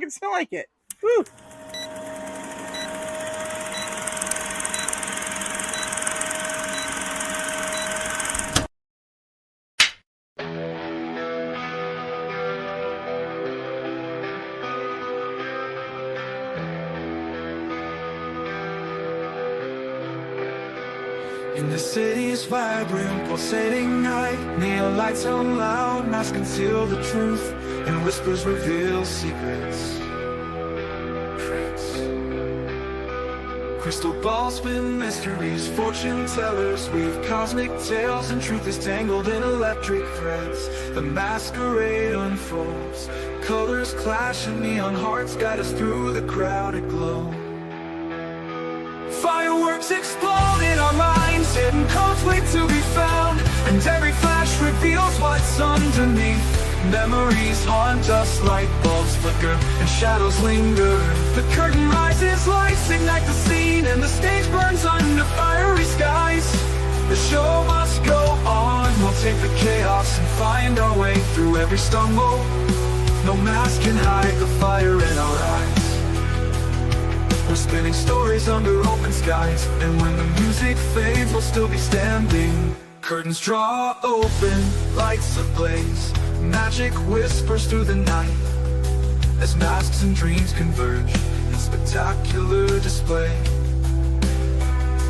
can smell like it. Woo. In the city's vibrant, pulsating night, neon lights on loud, masks conceal the truth, and whispers reveal secrets. Crystal balls spin mysteries, fortune tellers weave cosmic tales, and truth is tangled in electric threads. The masquerade unfolds, colors clash and neon hearts guide us through the crowded glow. Fireworks explode in our minds, hidden conflict to be found, and every flash reveals what's underneath. Memories haunt us, light bulbs flicker and shadows linger. The curtain rises, lights ignite the scene, and the stage burns under fiery skies. The show must go on, we'll take the chaos and find our way through every stumble. No mask can hide the fire in our eyes. We're spinning stories under open skies, and when the music fades, we'll still be standing. Curtains draw open, lights ablaze, magic whispers through the night, as masks and dreams converge in spectacular display.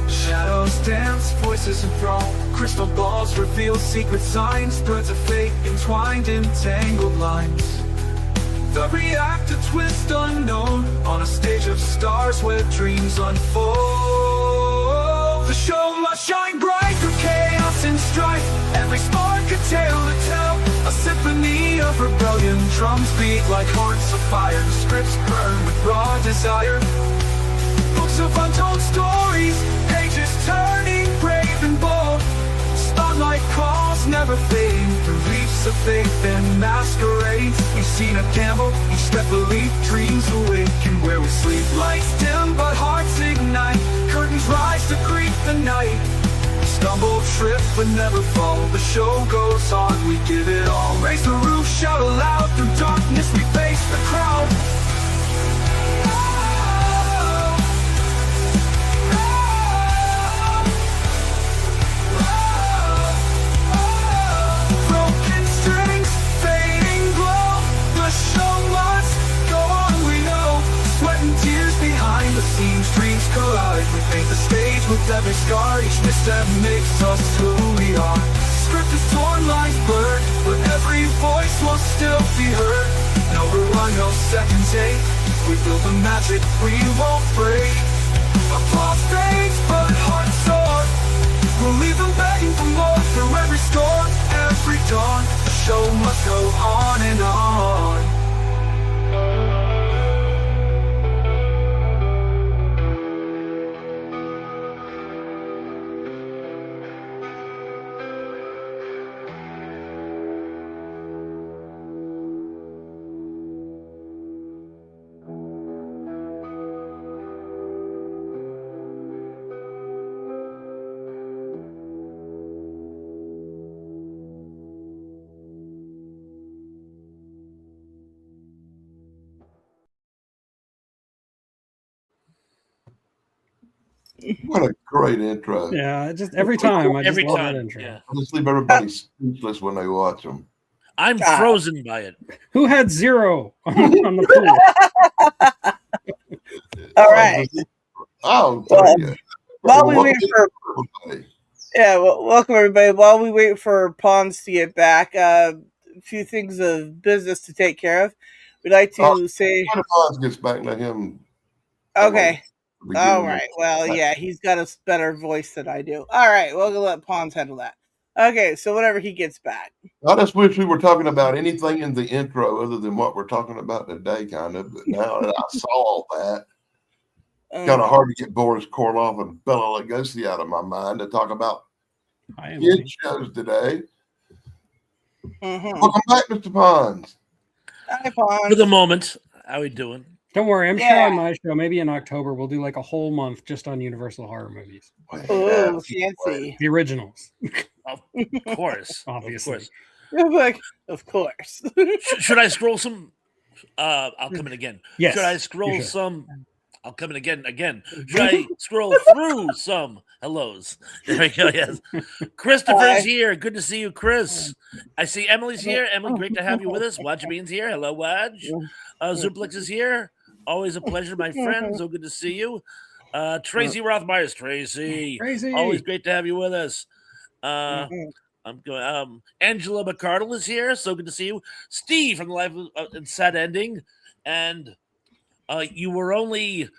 Shadows dance, voices enthrall, crystal balls reveal secret signs, threads of fate entwined in tangled lines. The reactor twist unknown, on a stage of stars where dreams unfold. The show must shine bright through chaos and strife, every spark a tale to tell, a symphony of rebellion. Drums beat like hearts of fire, scripts burn with raw desire. Books of untold stories, pages turning brave and bold. Spotlight calls never fade, through leaps of faith and masquerades. We've seen a gamble, each step belief, dreams awaken where we sleep. Lights dim but hearts ignite, curtains rise to greet the night. Stumble, trip, but never fall, the show goes on, we give it all. Raise the roof, shout aloud, through darkness we face the crowd. Broken strings, fading glow, the show must go on, we know. Sweat and tears behind the scenes, dreams collide. We paint the stage with every scar, each misstep makes us who we are. Script is torn, lines blurred, but every voice will still be heard. No rerun, no second take, we build the magic we won't break. Applause fades, but hearts soar, we'll leave them begging for more. Through every storm, every dawn, the show must go on and on. What a great intro. Yeah, just every time. I just Every love time, that intro. yeah. I just leave everybody speechless when they watch them. I'm frozen by it. Who had 0 on the pool? All right. Oh, Well, while we wait for welcome everybody. While we wait for Pons to get back, a few things of business to take care of. We'd like to say. When Pons gets back, let him. Okay. All right. Well, yeah, he's got a better voice than I do. All right. We'll let Pons handle that. Okay. So whenever he gets back. I just wish we were talking about anything in the intro other than what we're talking about today, kind of. But now that I saw all that, kind of hard to get Boris Karloff and Bela Lugosi out of my mind to talk about kid shows today. Welcome back, Mr. Pons. Hi, Pons. For the moment, how we doing? Don't worry, I'm sure on my show, maybe in October, we'll do like a whole month just on Universal horror movies. Oh, fancy. The originals. Of course. Obviously. Like, of course. Should I scroll some I'll come in again. Yes, Should I scroll you should. some? I'll come in again. Should I scroll through some hellos? There we go. Yes. Christopher's here. Good to see you, Chris. I see Emily's here. Emily, great to have you with us. Waj Bean's here. Hello, Waj. Zuplex is here. Always a pleasure, my friend. So good to see you. Tracy Rothmeyer's Tracy. Always great to have you with us. I'm going. Angela McCardle is here. So good to see you. Steve from the Life and Sad Ending, and you were only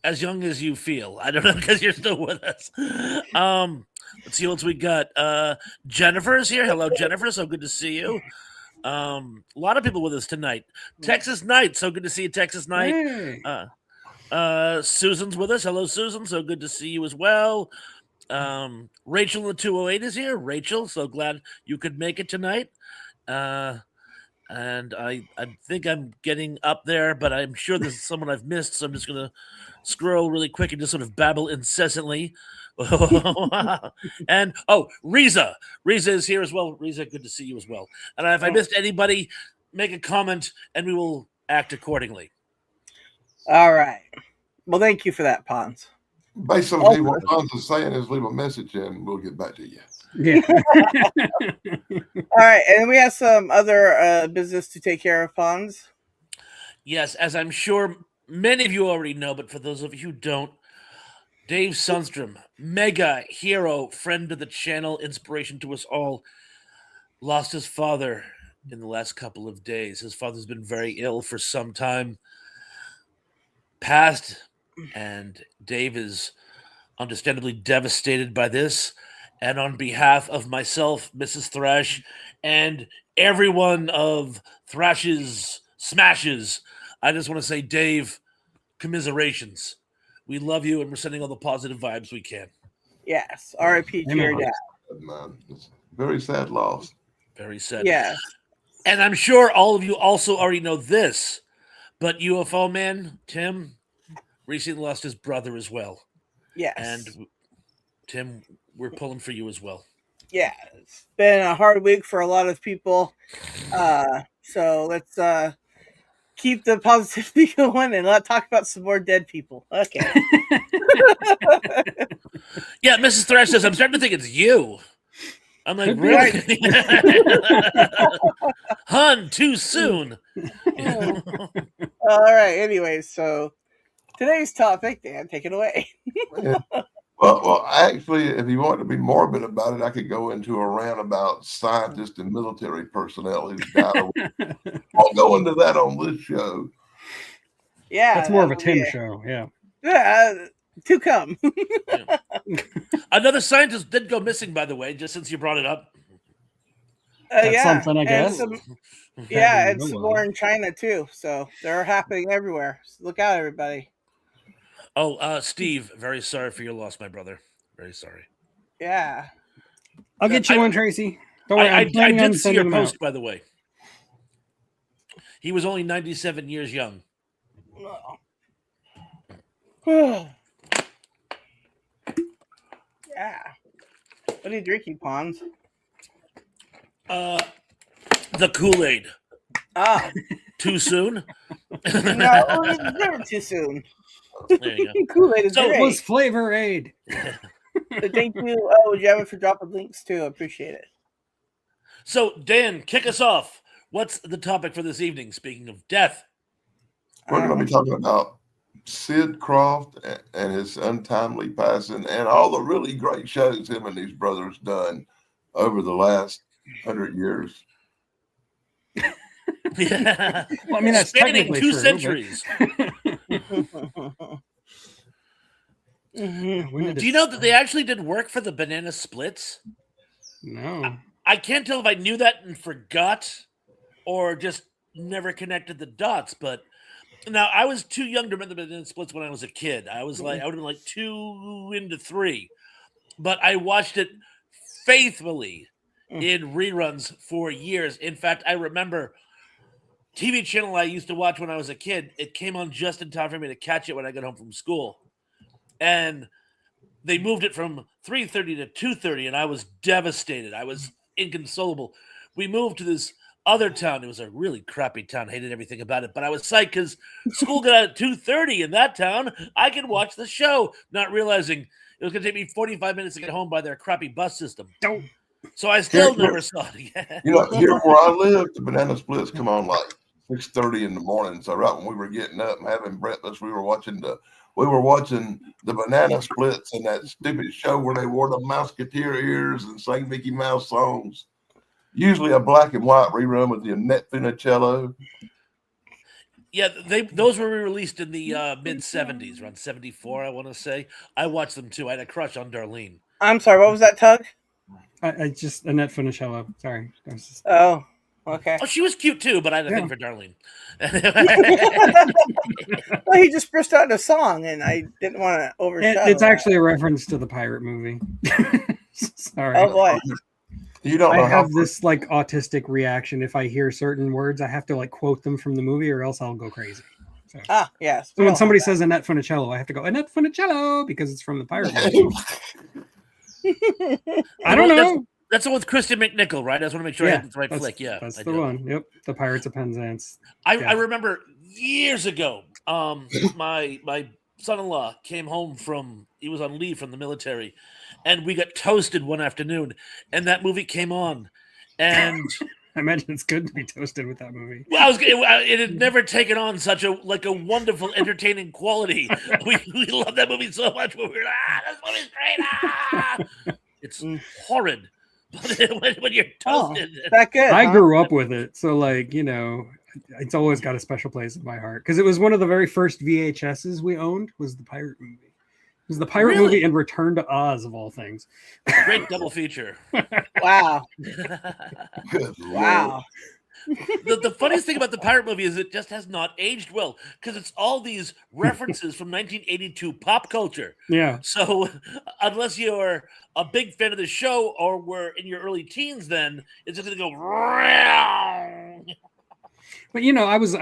as young as you feel. I don't know because you're still with us. Let's see what else we got. Jennifer's here. Hello, Jennifer. So good to see you. A lot of people with us tonight. Texas Knight. So good to see you, Texas Knight. Hey. Susan's with us. Hello, Susan. So good to see you as well. Rachel in the 208 is here. Rachel, so glad you could make it tonight. And I think I'm getting up there, but I'm sure there's someone I've missed, so I'm just going to scroll really quick and just sort of babble incessantly. And, Riza. Riza is here as well. Riza, good to see you as well. And if I missed anybody, make a comment, and we will act accordingly. All right. Well, thank you for that, Pons. Basically, what Pons is saying is leave a message and we'll get back to you. Yeah. All right. And we have some other business to take care of, Pons. Yes, as I'm sure many of you already know, but for those of you who don't, Dave Sundstrom, mega hero, friend of the channel, inspiration to us all, lost his father in the last couple of days. His father's been very ill for some time, passed, and Dave is understandably devastated by this. And on behalf of myself, Mrs. Thrash, and everyone of Thrash's Smashes, I just want to say, Dave, commiserations. We love you, and we're sending all the positive vibes we can. Yes. R.I.P. to your dad. Man, it's a very sad loss. Very sad. Yes. And I'm sure all of you also already know this, but UFO Man, Tim, recently lost his brother as well. Yes. And Tim, we're pulling for you as well. Yeah. It's been a hard week for a lot of people. So let's keep the positivity going and let's talk about some more dead people. Okay. Yeah, Mrs. Thrash says, I'm starting to think it's you. I'm like, really? Hun, too soon. All right. Anyways, so today's topic, Dan, take it away. Well, actually, if you want to be morbid about it, I could go into a rant about scientists and military personnel who died. I'll go into that on this show. Yeah. That's more of a Tim show. Yeah. Yeah. To come. Yeah. Another scientist did go missing, by the way, just since you brought it up. That's something, I guess. And some more in China too. So they're happening everywhere. So look out, everybody. Oh, Steve, very sorry for your loss, my brother. Very sorry. Yeah. I'll get you one, Tracy. Don't worry, I did see your post, by the way. He was only 97 years young. Yeah. What are you drinking, Pons? The Kool-Aid. Ah. Too soon? No, it's never too soon. There you go. Kool-Aid is great. It was Flavor Aid. Thank you. Oh, Javin, for dropping links too. I appreciate it. So, Dan, kick us off. What's the topic for this evening, speaking of death? We're going to be talking about Sid Krofft and his untimely passing and all the really great shows him and his brothers done over the last 100 years. Yeah. Well, I mean, that's spanning technically 2 true, centuries. Do you know that they actually did work for the Banana Splits? No. I can't tell if I knew that and forgot or just never connected the dots, but now I was too young to remember the Banana Splits when I was a kid. I was like, I would have been like 2 into 3, but I watched it faithfully in reruns for years. In fact, I remember TV channel I used to watch when I was a kid. It came on just in time for me to catch it when I got home from school. And they moved it from 3:30 to 2:30, and I was devastated. I was inconsolable. We moved to this other town. It was a really crappy town. Hated everything about it. But I was psyched because school got out at 2:30 in that town. I could watch the show, not realizing it was going to take me 45 minutes to get home by their crappy bus system. So I still never saw it again. You know, here where I live, the banana splits come on like 6:30 in the morning. So right when we were getting up and having breakfast, we were watching the banana splits and that stupid show where they wore the Mouseketeer ears and sang Mickey Mouse songs. Usually a black and white rerun with the Annette Funicello. Yeah, those were released in the mid 70s, around 74, I want to say. I watched them too. I had a crush on Darlene. I'm sorry, what was that, Tug? I just Annette Funicello. Sorry. Oh, okay. Oh, she was cute too, but I had a thing for Darlene. Well, he just burst out in a song, and I didn't want to overshadow. It's actually a reference to the pirate movie. Sorry. Oh boy. You don't know I have this like autistic reaction. If I hear certain words, I have to like quote them from the movie, or else I'll go crazy. So, yes. So when somebody says Annette Funicello, I have to go Annette Funicello because it's from the pirate movie. I don't know. That's the one with Kristen McNichol, right? I just want to make sure I have the right flick. Yeah, that's the one. Yep, the Pirates of Penzance. I remember years ago. My son-in-law came home he was on leave from the military, and we got toasted one afternoon, and that movie came on, and I imagine it's good to be toasted with that movie. Well, it had never taken on such a wonderful, entertaining quality. We love that movie so much. We were like, this movie's great. It's horrid. when you're toasted. That good. I grew up with it, so it's always got a special place in my heart because it was one of the very first VHSs we owned. Was the pirate movie? It was the pirate movie and Return to Oz of all things. Great double feature. Wow. Wow. The funniest thing about the pirate movie is it just has not aged well because it's all these references from 1982 pop culture. Yeah. So unless you're a big fan of the show or were in your early teens, then it's just gonna go. But I was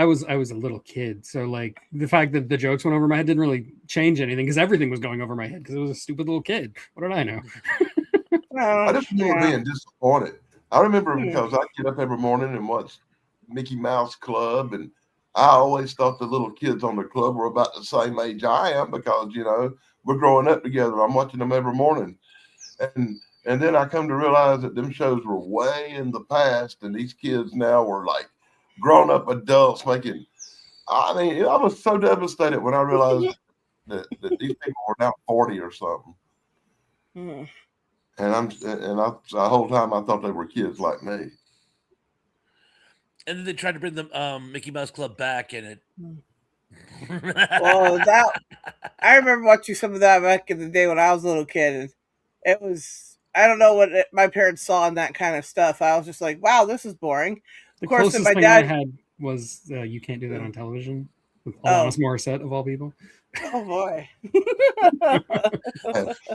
a little kid, so like the fact that the jokes went over my head didn't really change anything because everything was going over my head because I was a stupid little kid. What did I know? I just remember being disappointed. I remember because I get up every morning and watch Mickey Mouse Club, and I always thought the little kids on the club were about the same age I am because we're growing up together. I'm watching them every morning, and then I come to realize that them shows were way in the past, and these kids now were like grown-up adults making. I mean, I was so devastated when I realized that these people were now 40 or something. And the whole time I thought they were kids like me. And then they tried to bring the Mickey Mouse Club back, and it. Well, I remember watching some of that back in the day when I was a little kid. And it was, I don't know what my parents saw in that kind of stuff. I was just like, wow, this is boring. The closest thing I had was You Can't Do That on Television with Alanis Morissette of all people. Oh boy.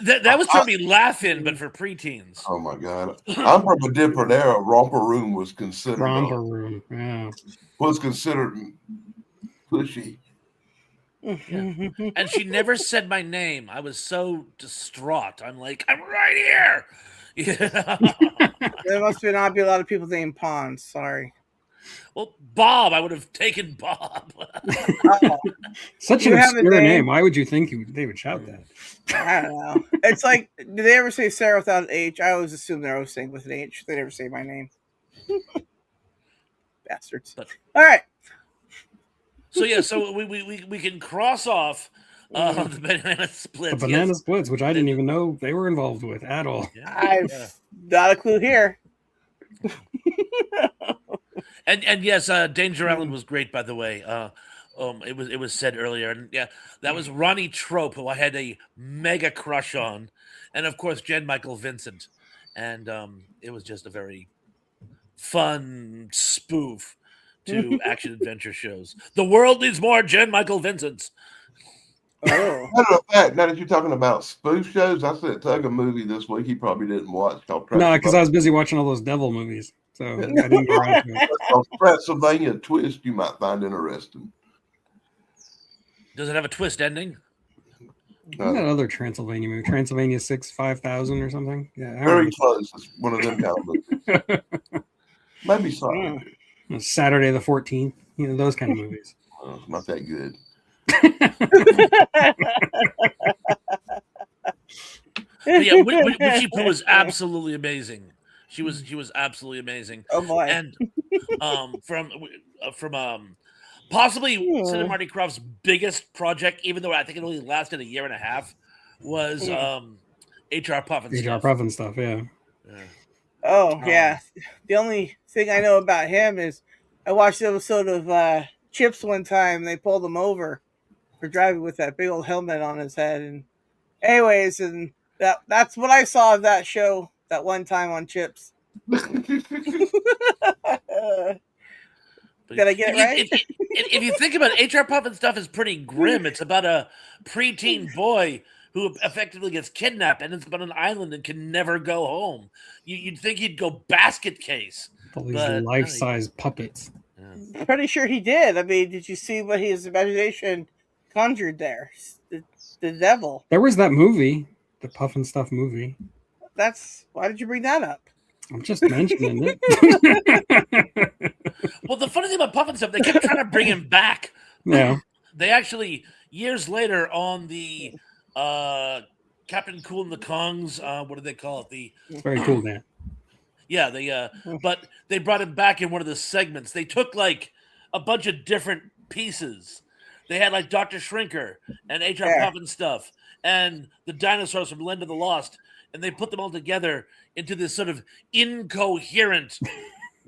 that was trying to be laughing, but for preteens. Oh my God. I'm from a different era. Romper Room was considered was considered pushy. Yeah. And she never said my name. I was so distraught. I'm like, I'm right here. There must not be a lot of people named Pons. Sorry. Well, Bob, I would have taken Bob. Such an obscure name. Why would you think they would shout that? I don't know. It's like, do they ever say Sarah without an H? I always assume they're always saying with an H. They never say my name. Bastards. All right. So yeah, so we can cross off the banana splits. The banana splits, which I didn't even know they were involved with at all. I've got a clue here. And yes, Danger Island was great, by the way. It was said earlier, and yeah, that was Ronnie Trope, who I had a mega crush on, and of course Jen Michael Vincent, and it was just a very fun spoof to action adventure shows. The world needs more Jen Michael Vincents. Oh. Matter of fact, now that you're talking about spoof shows, I sent Tug a movie this week he probably didn't watch. No, because I was busy watching all those devil movies, so I didn't go around to it. Transylvania Twist you might find interesting. Does it have a twist ending? That other Transylvania movie, Transylvania 6 5000 or something. Yeah, very close. It's one of them kind of movies. Maybe something. Saturday the 14th. You know, those kind of movies. Oh, not that good. But yeah, Winnie Pooh was absolutely amazing. She was absolutely amazing. Oh boy. And from possibly Sid and Marty Krofft's biggest project, even though I think it only lasted a year and a half, was HR Puff and stuff. HR Puff and stuff, yeah. Oh yeah. The only thing I know about him is I watched an episode of Chips one time. They pulled him over for driving with that big old helmet on his head. And anyways, and that's what I saw of that show that one time on Chips. Did I get it right? If you think about it, HR Puff and stuff is pretty grim. It's about a preteen boy who effectively gets kidnapped and ends up on an island and can never go home. You'd think he'd go basket case. All these life-size puppets. Yeah. Pretty sure he did. I mean, did you see what his imagination conjured there? The devil. There was that movie, the Puff and Stuff movie. Why did you bring that up? I'm just mentioning it. Well, the funny thing about Puff and Stuff, they kept trying to bring him back. Yeah. They actually, years later on the Captain Cool and the Kongs, what do they call it? It's very cool, man. Yeah, but they brought him back in one of the segments. They took like a bunch of different pieces. They had like Dr. Shrinker and HR Puff and Stuff and the dinosaurs from Land of the Lost, and they put them all together into this sort of incoherent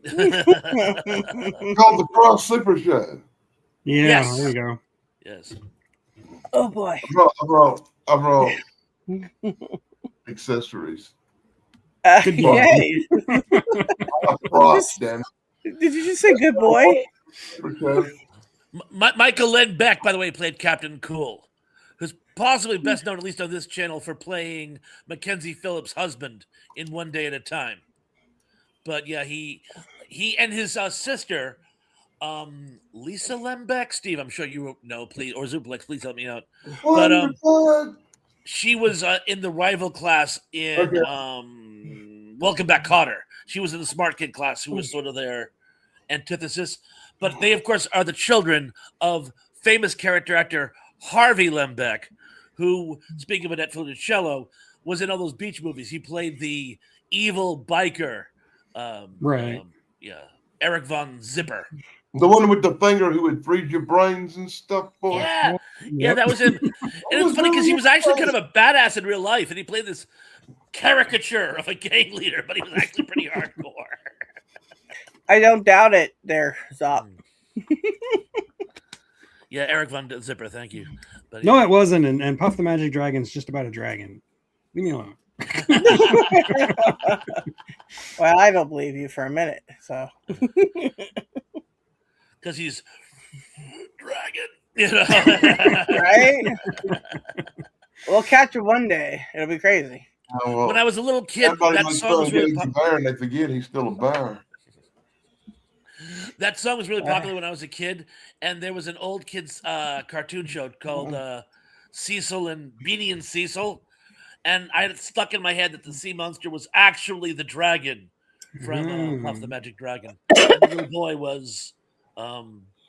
called the Cross Super Show. Yeah, yes. There you go. Yes. Oh boy. I brought accessories. Yay. Did you just say good boy? Michael Len Beck, by the way, played Captain Cool, who's possibly best known, at least on this channel, for playing Mackenzie Phillips' husband in One Day at a Time. But yeah, he and his sister, Lisa Lembeck. Steve, I'm sure you know, please, or Zuplex, please help me out. But she was in the rival class in Welcome Back, Kotter. She was in the smart kid class, who was sort of their antithesis. But they, of course, are the children of famous character actor Harvey Lembeck, who, speaking of a Netflix cello, was in all those beach movies. He played the evil biker. Right. Eric Von Zipper. The one with the finger who would freeze your brains and stuff, boy. Yeah, that was him. And it's funny because he was actually kind of a badass in real life, and he played this caricature of a gang leader, but he was actually pretty hardcore. I don't doubt it there, Zop. Yeah, Eric Von Zipper, thank you. But, no, it wasn't, and Puff the Magic Dragon's just about a dragon. Leave me alone. Well, I don't believe you for a minute, so. Because he's dragon, you know. Right? We'll catch him one day. It'll be crazy. Oh, well, when I was a little kid, that song was really popular. And they forget he's still a bear. That song was really popular when I was a kid, and there was an old kids cartoon show called Cecil and Beanie and Cecil, and I had it stuck in my head that the sea monster was actually the dragon from Puff the Magic Dragon. And the little boy was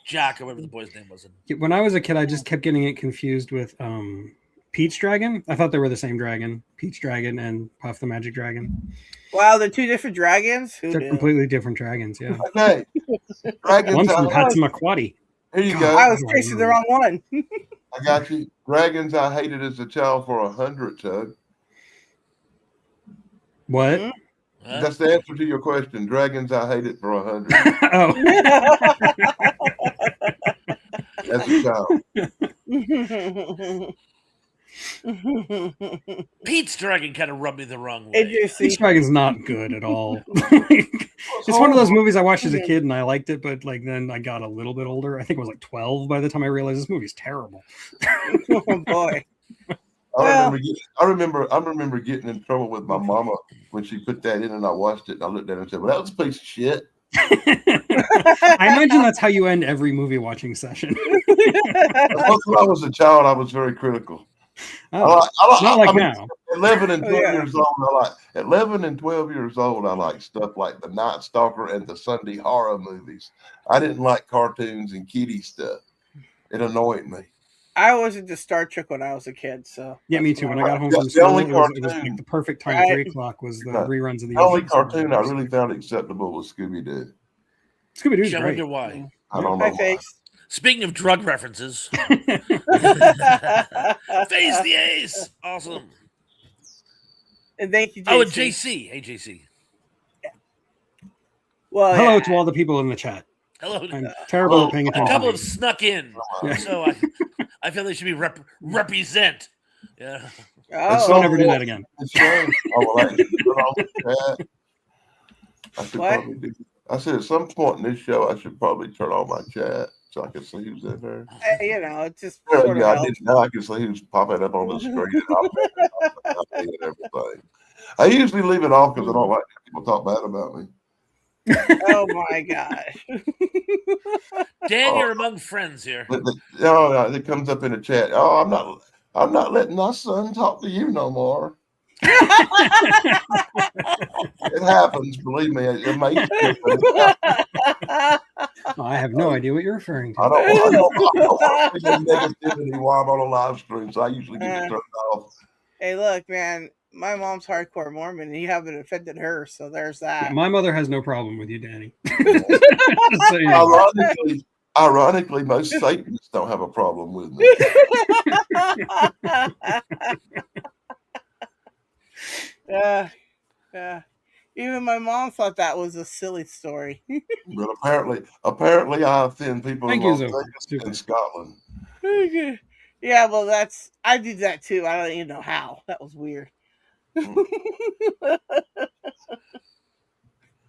Jack, or whatever the boy's name was. When I was a kid, I just kept getting it confused with Peach Dragon. I thought they were the same dragon, Peach Dragon and Puff the Magic Dragon. Wow, they're two different dragons? They're completely different dragons, yeah. Okay. One's from Passamaquoddy. Here you go. I was chasing the wrong one. I got you. Dragons I hated as a child for 100, Tug. What? Mm-hmm. That's the answer to your question. Dragons I hated for 100. Oh. As a child. Pete's Dragon kind of rubbed me the wrong way. Pete's Dragon's not good at all. It's one of those movies I watched as a kid and I liked it, but like then I got a little bit older. I think I was like 12 by the time I realized this movie's terrible. Oh boy. I remember getting in trouble with my mama when she put that in and I watched it and I looked at it and said, well, that was a piece of shit. I imagine that's how you end every movie watching session. When I was a child, I was very critical. Not like now. 11 and 12 yeah. years old, at 11 and 12 years old, I like stuff like The Night Stalker and the Sunday horror movies. I didn't like cartoons and kiddie stuff. It annoyed me. I was into Star Trek when I was a kid, so Yeah, me too. When I got home The from school, only it was like cartoon- the perfect time. Right. 3:00 was the Right. reruns of the The only OGs. cartoon I really found acceptable was Scooby-Doo. Scooby-Doo's I great. wonder why. I don't know Hi, why. Face. Speaking of drug references, Face the Ace. Awesome. And thank you, JC. Oh, and JC. Hey, JC. Well, Hello yeah. to all the people in the chat. Hello. I'm terrible at paying A attention. couple have snuck in, Yeah. so I feel they should be represent. Yeah. Oh, Don't ever do that again. I said at some point in this show, I should probably turn on my chat so I can see who's in there. you know, it just There sort you of go. I helps. didn't know I can see who's popping up on the screen. And everything. I usually leave it off because I don't like people talk bad about me. Oh my gosh. Dan, you're among friends here. It comes up in the chat. Oh, I'm not letting my son talk to you no more. It happens, believe me. It makes me. I have no idea what you're referring to. I don't want to see negativity while I'm on a live stream, so I usually get it turned off. Hey, look, man. My mom's hardcore Mormon, and you haven't offended her, so there's that. Yeah, my mother has no problem with you, Danny. So, Ironically, most Satanists don't have a problem with me. Yeah. Even my mom thought that was a silly story. But apparently, I offend people in Las Vegas and Scotland. Yeah, well, I did that too. I don't even know how. That was weird.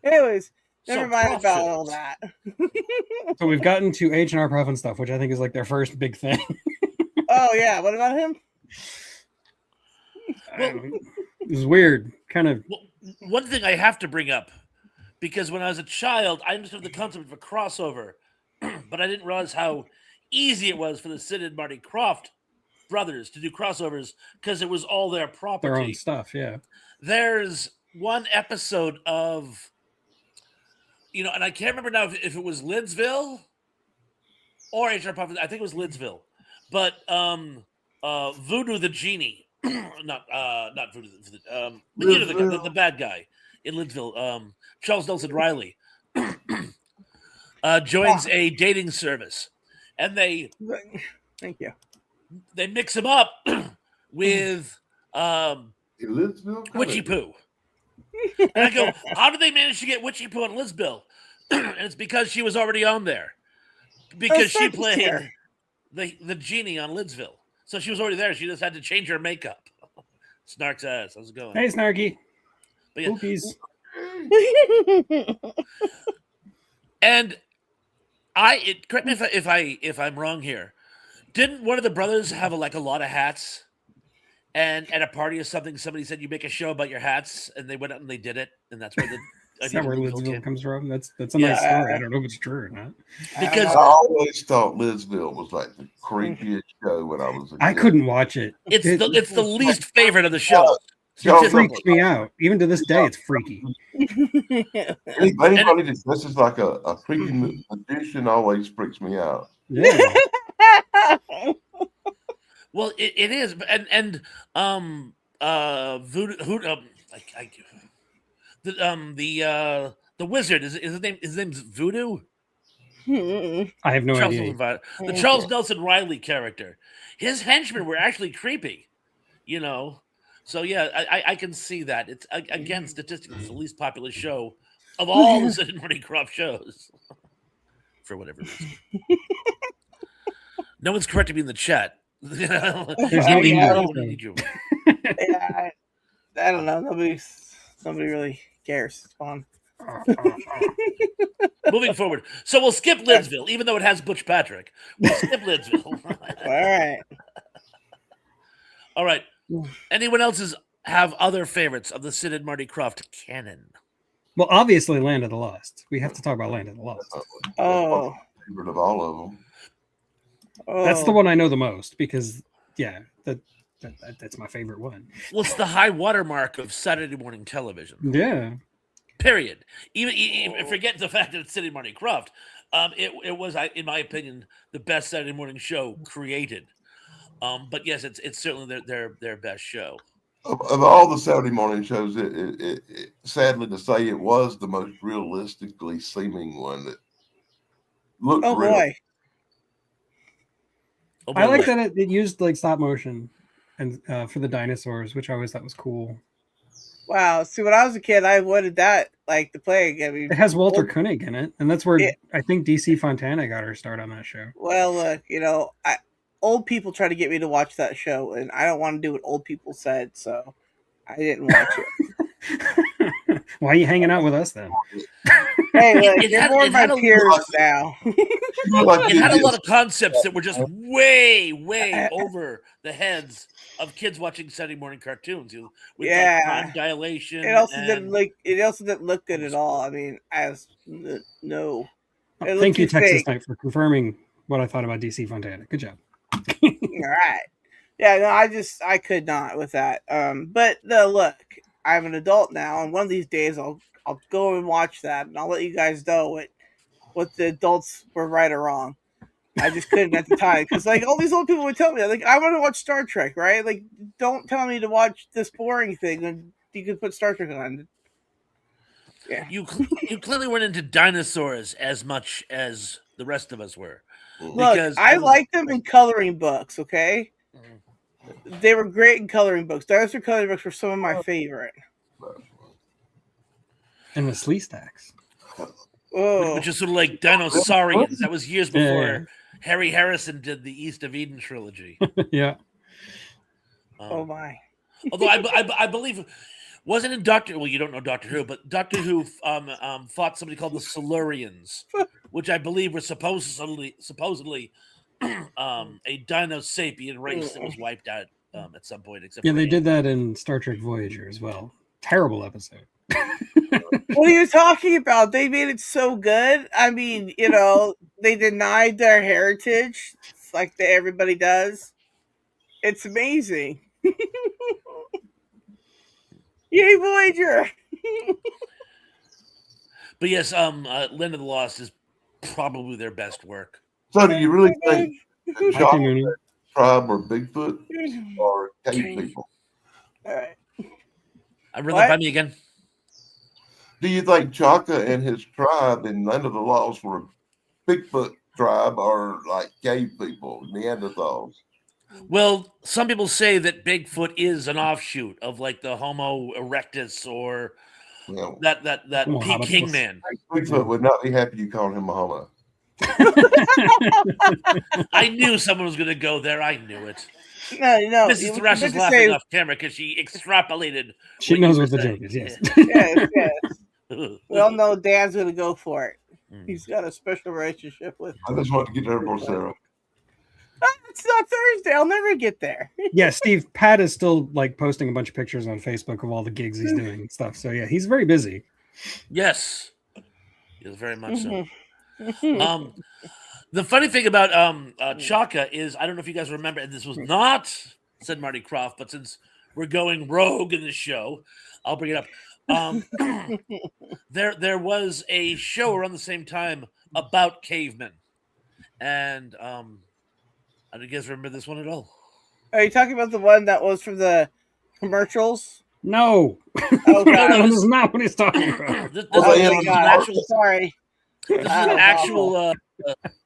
Anyways, never mind about all that. So we've gotten to H&R Puffin stuff, which I think is like their first big thing. Oh yeah, what about him? It was weird, kind of. Well, one thing I have to bring up, because when I was a child, I understood the concept of a crossover, but I didn't realize how easy it was for the Sid and Marty Krofft brothers to do crossovers because it was all their property. Their own stuff, yeah. There's one episode of, and I can't remember now if it was Lidsville or H.R. Puffin. I think it was Lidsville, but Voodoo the Genie, not Voodoo, the bad guy in Lidsville, Charles Nelson Riley, joins a dating service, and they mix him up with Witchy Poo. And I go, how did they manage to get Witchy Poo on Lidsville? And it's because she was already on there. Because she played the genie on Lidsville. So she was already there. She just had to change her makeup. Snark's ass. How's it going? Hey, Snarky. But yeah. Oopies. And correct me if I'm wrong here. Didn't one of the brothers have a lot of hats? And at a party or something, somebody said you make a show about your hats, and they went out and they did it, and that's where the Is that where Lidsville comes from? That's a nice story. I don't know if it's true or not. Because I always thought Lidsville was like the creepiest show when I was a kid. I couldn't watch it. It's the least favorite of the show. It freaks me out. Even to this day, it's freaky. Anybody that dresses like a freaky magician always freaks me out. Yeah. Well, it is, and Voodoo, the wizard is his name. His name's Voodoo. I have no idea. The Charles Nelson Riley character, his henchmen were actually creepy, So yeah, I can see that. It's again statistically it's the least popular show of all the Sid and Marty Krofft shows, for whatever reason. No one's correcting me in the chat. There's no email. I don't know. Nobody really cares. It's fun. Moving forward, so we'll skip Lidsville, even though it has Butch Patrick. We'll skip Lidsville. All right. Anyone else have other favorites of the Sid and Marty Krofft canon? Well, obviously, Land of the Lost. We have to talk about Land of the Lost. Oh, favorite of all of them. That's the one I know the most because, that's my favorite one. Well, it's the high watermark of Saturday morning television. Yeah. Period. Even forget the fact that it's Sid and Krofft. It was, in my opinion, the best Saturday morning show created. But yes, it's certainly their best show. Of all the Saturday morning shows, it sadly to say, it was the most realistically seeming one that looked real. Boy. I like that it used like stop motion and for the dinosaurs, which I always thought was cool. Wow. See, when I was a kid, I wanted that like to play. I mean, it has Walter Koenig in it, and that's where I think DC Fontana got her start on that show. Well, look, old people try to get me to watch that show, and I don't want to do what old people said, so I didn't watch it. Why are you hanging out with us then? Hey, look, you're more my peers now. It had a lot of concepts that were just way over the heads of kids watching Saturday morning cartoons. With like time dilation. It also didn't look good at all. I mean, no. Thank you, Texas Night, for confirming what I thought about DC Fontana. Good job. All right. Yeah, no, I could not with that. But look, I'm an adult now, and one of these days I'll go and watch that, and I'll let you guys know what the adults were right or wrong. I just couldn't at the time, because like all these old people would tell me, like, I want to watch Star Trek, right? Like, don't tell me to watch this boring thing, and you can put Star Trek on. Yeah, you clearly weren't into dinosaurs as much as the rest of us were. Look, I liked them in coloring books. Okay, they were great in coloring books. Dinosaur coloring books were some of my favorite. And the Sleestacks. Oh. Which is sort of like Dinosaurians. That was years before Harry Harrison did the East of Eden trilogy. Yeah. Oh my. Although I believe, wasn't in Well, you don't know Doctor Who, but Doctor Who fought somebody called the Silurians, which I believe were supposedly a Dino-sapien race that was wiped out at some point. Except they did that in Star Trek Voyager as well. Terrible episode. What are you talking about? They made it so good. I mean, they denied their heritage like everybody does. It's amazing. Yay, Voyager! But yes, Land of the Lost is probably their best work. So do you really think Chocolate Tribe or Bigfoot or cave people? All right. I read that by me again. Do you think Chaka and his tribe in Land of the Lost were Bigfoot tribe or like cave people, Neanderthals? Well, some people say that Bigfoot is an offshoot of like the Homo erectus or that Peking man. Bigfoot would not be happy you called him a homo. I knew someone was going to go there. I knew it. No. Mrs. Thrash is laughing off camera because she extrapolated. She knows what the joke is. Yes. Yes. We all know Dan's going to go for it. He's got a special relationship with. I just want to get there before Sarah. It's not Thursday. I'll never get there. Yeah, Steve, Pat is still like posting a bunch of pictures on Facebook of all the gigs he's doing and stuff. So yeah, he's very busy. Yes, he is very much so. The funny thing about Chaka is, I don't know if you guys remember, and this was not said Marty Krofft, but since we're going rogue in the show, I'll bring it up. There was a show around the same time about cavemen, and I don't you guys remember this one at all? Are you talking about the one that was from the commercials? No. Oh, God. This is not what he's talking about. This Sorry. This is an actual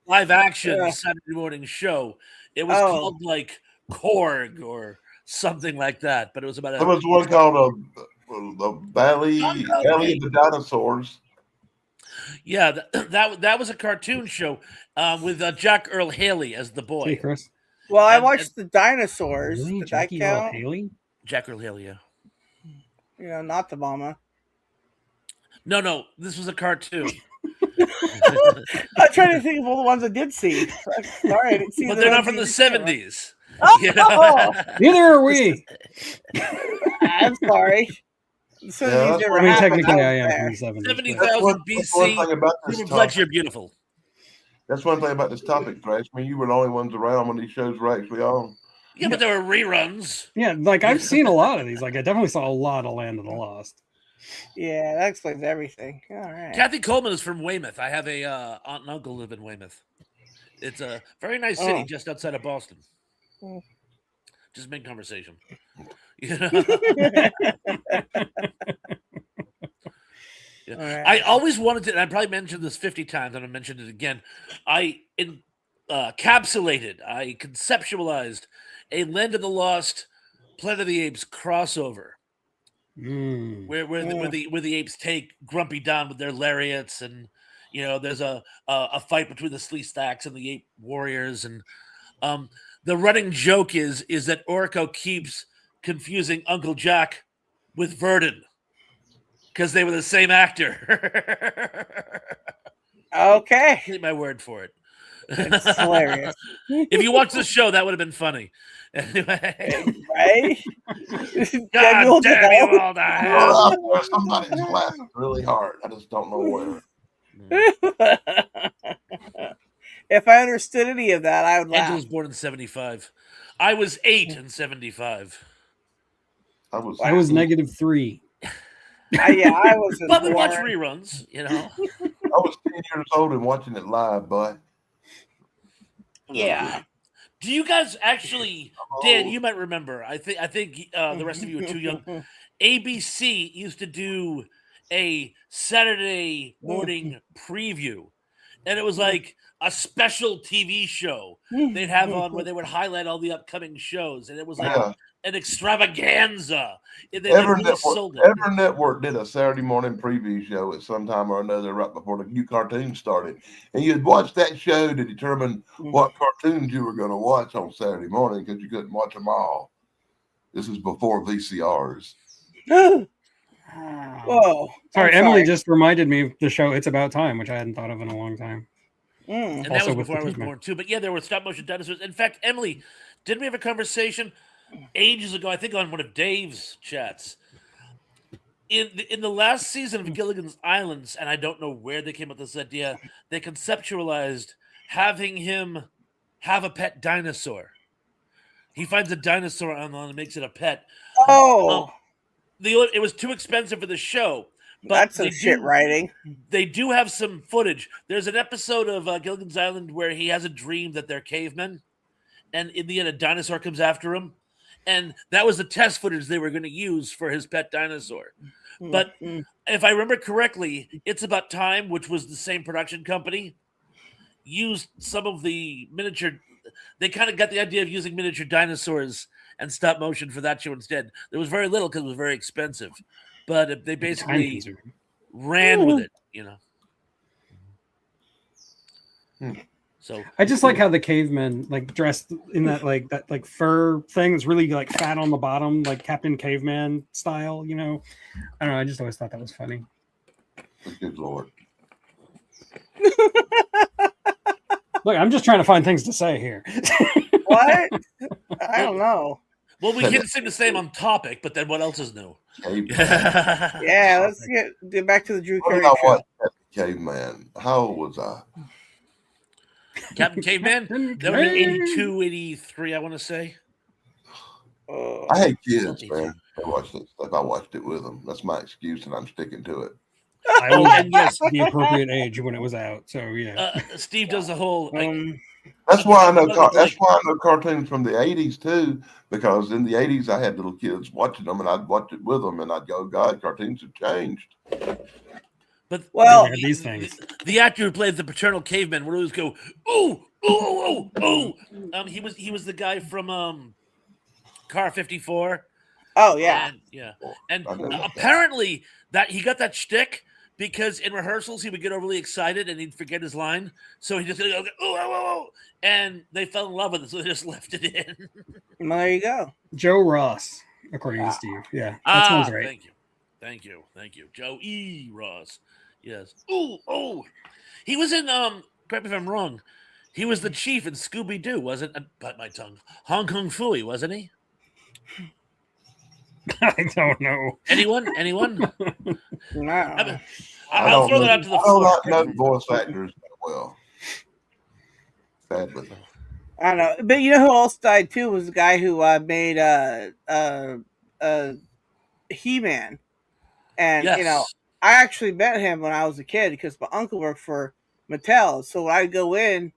live action Saturday morning show. It was called like Korg or something like that, but it was about. There was one called the Valley of the Dinosaurs. Yeah, that was a cartoon show with Jack Earl Haley as the boy. Hey, Chris. Well, I watched the dinosaurs. Really? Did Jackie that count? Earl Haley? Jack Earl Haley, yeah. Not the mama. No, this was a cartoon. I'm trying to think of all the ones I did see. Sorry, I didn't see. But they're not from the 70s. Neither are we. I'm sorry. Technically, I am from the 70s. 70,000 BC. Fletcher, you're beautiful. That's one thing about this topic, Thrash. I mean, you were the only ones around when these shows were actually on. Yeah, but there were reruns. Yeah, like I've seen a lot of these. Like I definitely saw a lot of Land of the Lost. Yeah, that explains everything. All right. Kathy Coleman is from Weymouth. I have a aunt and uncle live in Weymouth. It's a very nice city just outside of Boston. Just make conversation. You know? Yeah. Right. I always wanted to, and I probably mentioned this 50 times, and I mentioned it again. I encapsulated, I conceptualized a Land of the Lost, Planet of the Apes crossover, where the apes take Grumpy down with their lariats, and there's a fight between the Sleestaks and the ape warriors, and the running joke is that Orko keeps confusing Uncle Jack with Verdon. Because they were the same actor. Okay. Take my word for it. It's hilarious. If you watch the show, that would have been funny. Anyway. Right? God damn you all the hell. Somebody's laughing really hard. I just don't know where. If I understood any of that, I would laugh. Angela was born in 75. I was 8 in 75. I was -3. Yeah, I was. But we watch reruns, I was 10 years old and watching it live, boy. Yeah. Do you guys actually, Dan? You might remember. I think the rest of you are too young. ABC used to do a Saturday morning preview, and it was like a special TV show they'd have on where they would highlight all the upcoming shows, and it was like an extravaganza. Every network did a Saturday morning preview show at some time or another right before the new cartoons started. And you'd watch that show to determine what cartoons you were going to watch on Saturday morning because you couldn't watch them all. This is before VCRs. Whoa. Sorry, Emily just reminded me of the show It's About Time, which I hadn't thought of in a long time. And that was before I was born too. But yeah, there were stop motion dinosaurs. In fact, Emily, didn't we have a conversation ages ago, I think on one of Dave's chats, in the last season of Gilligan's Islands, and I don't know where they came up with this idea, they conceptualized having him have a pet dinosaur. He finds a dinosaur online and makes it a pet. It was too expensive for the show. But that's some shit writing. They do have some footage. There's an episode of Gilligan's Island where he has a dream that they're cavemen, and in the end, a dinosaur comes after him. And that was the test footage they were going to use for his pet dinosaur. But if I remember correctly, It's About Time, which was the same production company, used some of the miniature. They kind of got the idea of using miniature dinosaurs and stop motion for that show instead. There was very little because it was very expensive. But they basically ran with it, So I just like how the cavemen dressed in that fur thing. It's really fat on the bottom, like Captain Caveman style. I don't know. I just always thought that was funny. Good Lord. Look, I'm just trying to find things to say here. What? I don't know. Well, we can seem to stay on topic, but then what else is new? Yeah, let's get back to the Drew Carey show. Caveman. How old was I? Captain Caveman? That would be 82, 83, I want to say. I had kids, man. I watched it. I watched it with them. That's my excuse, and I'm sticking to it. I was the appropriate age when it was out, so yeah. Steve does the whole. That's why I know. That's why I know cartoons from the '80s too, because in the '80s I had little kids watching them, and I'd watch it with them, and I'd go, "God, cartoons have changed." But these things. The actor who played the paternal caveman would always go, "Ooh, ooh, ooh, ooh." He was the guy from Car 54. Oh yeah, and apparently that he got that shtick because in rehearsals he would get overly excited and he'd forget his line, so he just go, "Ooh, ooh, ooh," and they fell in love with it, so they just left it in. Well, there you go. Joe Ross, according to Steve. Yeah, that sounds right. Thank you. Joe E. Ross. Yes. Ooh. He was in, correct me if I'm wrong, he was the chief in Scooby-Doo, wasn't bite my tongue. Hong Kong Phooey, wasn't he? I don't know. Anyone? No. I'll throw that out to the floor. I don't know voice actors that well. Bad with them. I don't know, but you know who else died too was the guy who made He-Man, and Yes. I actually met him when I was a kid because my uncle worked for Mattel. So when I go in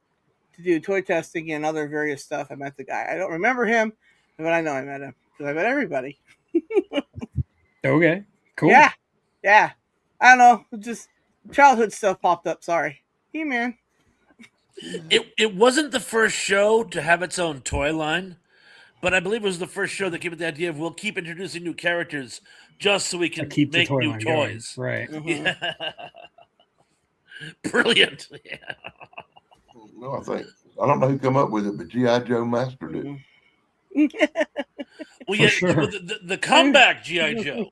to do toy testing and other various stuff, I met the guy. I don't remember him, but I know I met him because I met everybody. Okay, cool. Yeah, yeah. I don't know, just childhood stuff popped up. Sorry, He-Man. It wasn't the first show to have its own toy line, but I believe it was the first show that came with the idea of we'll keep introducing new characters just so we To can keep the make toy new line going. toys. Right. Mhm. Yeah. Brilliant. Yeah. No, I don't know who come up with it, but G.I. Joe mastered it. Mhm. Well, For yeah, sure. the comeback G.I. Joe.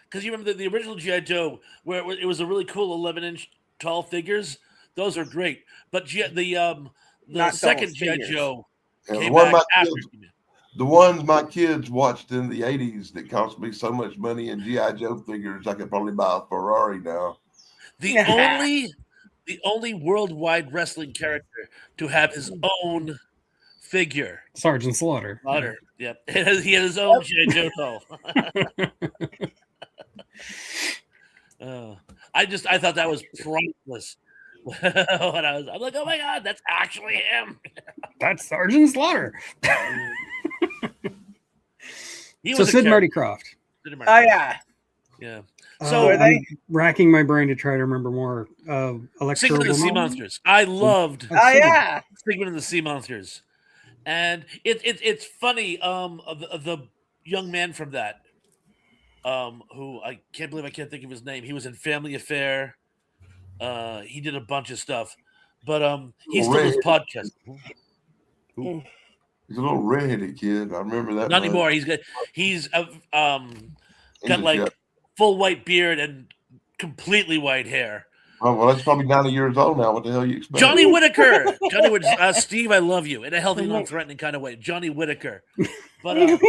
Because you remember the original G.I. Joe, where it was a really cool 11-inch tall figures. Those are great. But the Not second dolls, G.I. figures. Joe And came back after. the ones my kids watched in the 80s that cost me so much money in G.I. Joe figures, I could probably buy a Ferrari now. The only worldwide wrestling character to have his own figure. Sergeant Slaughter. Slaughter. Yep. He had his own G.I. Joe doll. I thought that was priceless. When I'm like, oh my god, that's actually him. That's Sergeant Slaughter. He So was a Sid Marty character. Krofft. Sid Marty Oh Krofft. yeah. Yeah. So were I'm they? racking my brain to try to remember more. Sigmund and the Sea Electro. Monsters. I loved Oh yeah. Sigmund and the Sea Monsters. And it's funny, the young man from that, who I can't believe I can't think of his name. He was in Family Affair. He did a bunch of stuff, but he still does podcasts. Mm. He's a little redheaded kid. I remember that. Not anymore. He's got a like chef. full white beard and completely white hair. Oh, well, that's probably 90 years old now. What the hell you expect? Johnny Whitaker. Steve, I love you in a healthy, non-threatening kind of way. Johnny Whitaker. But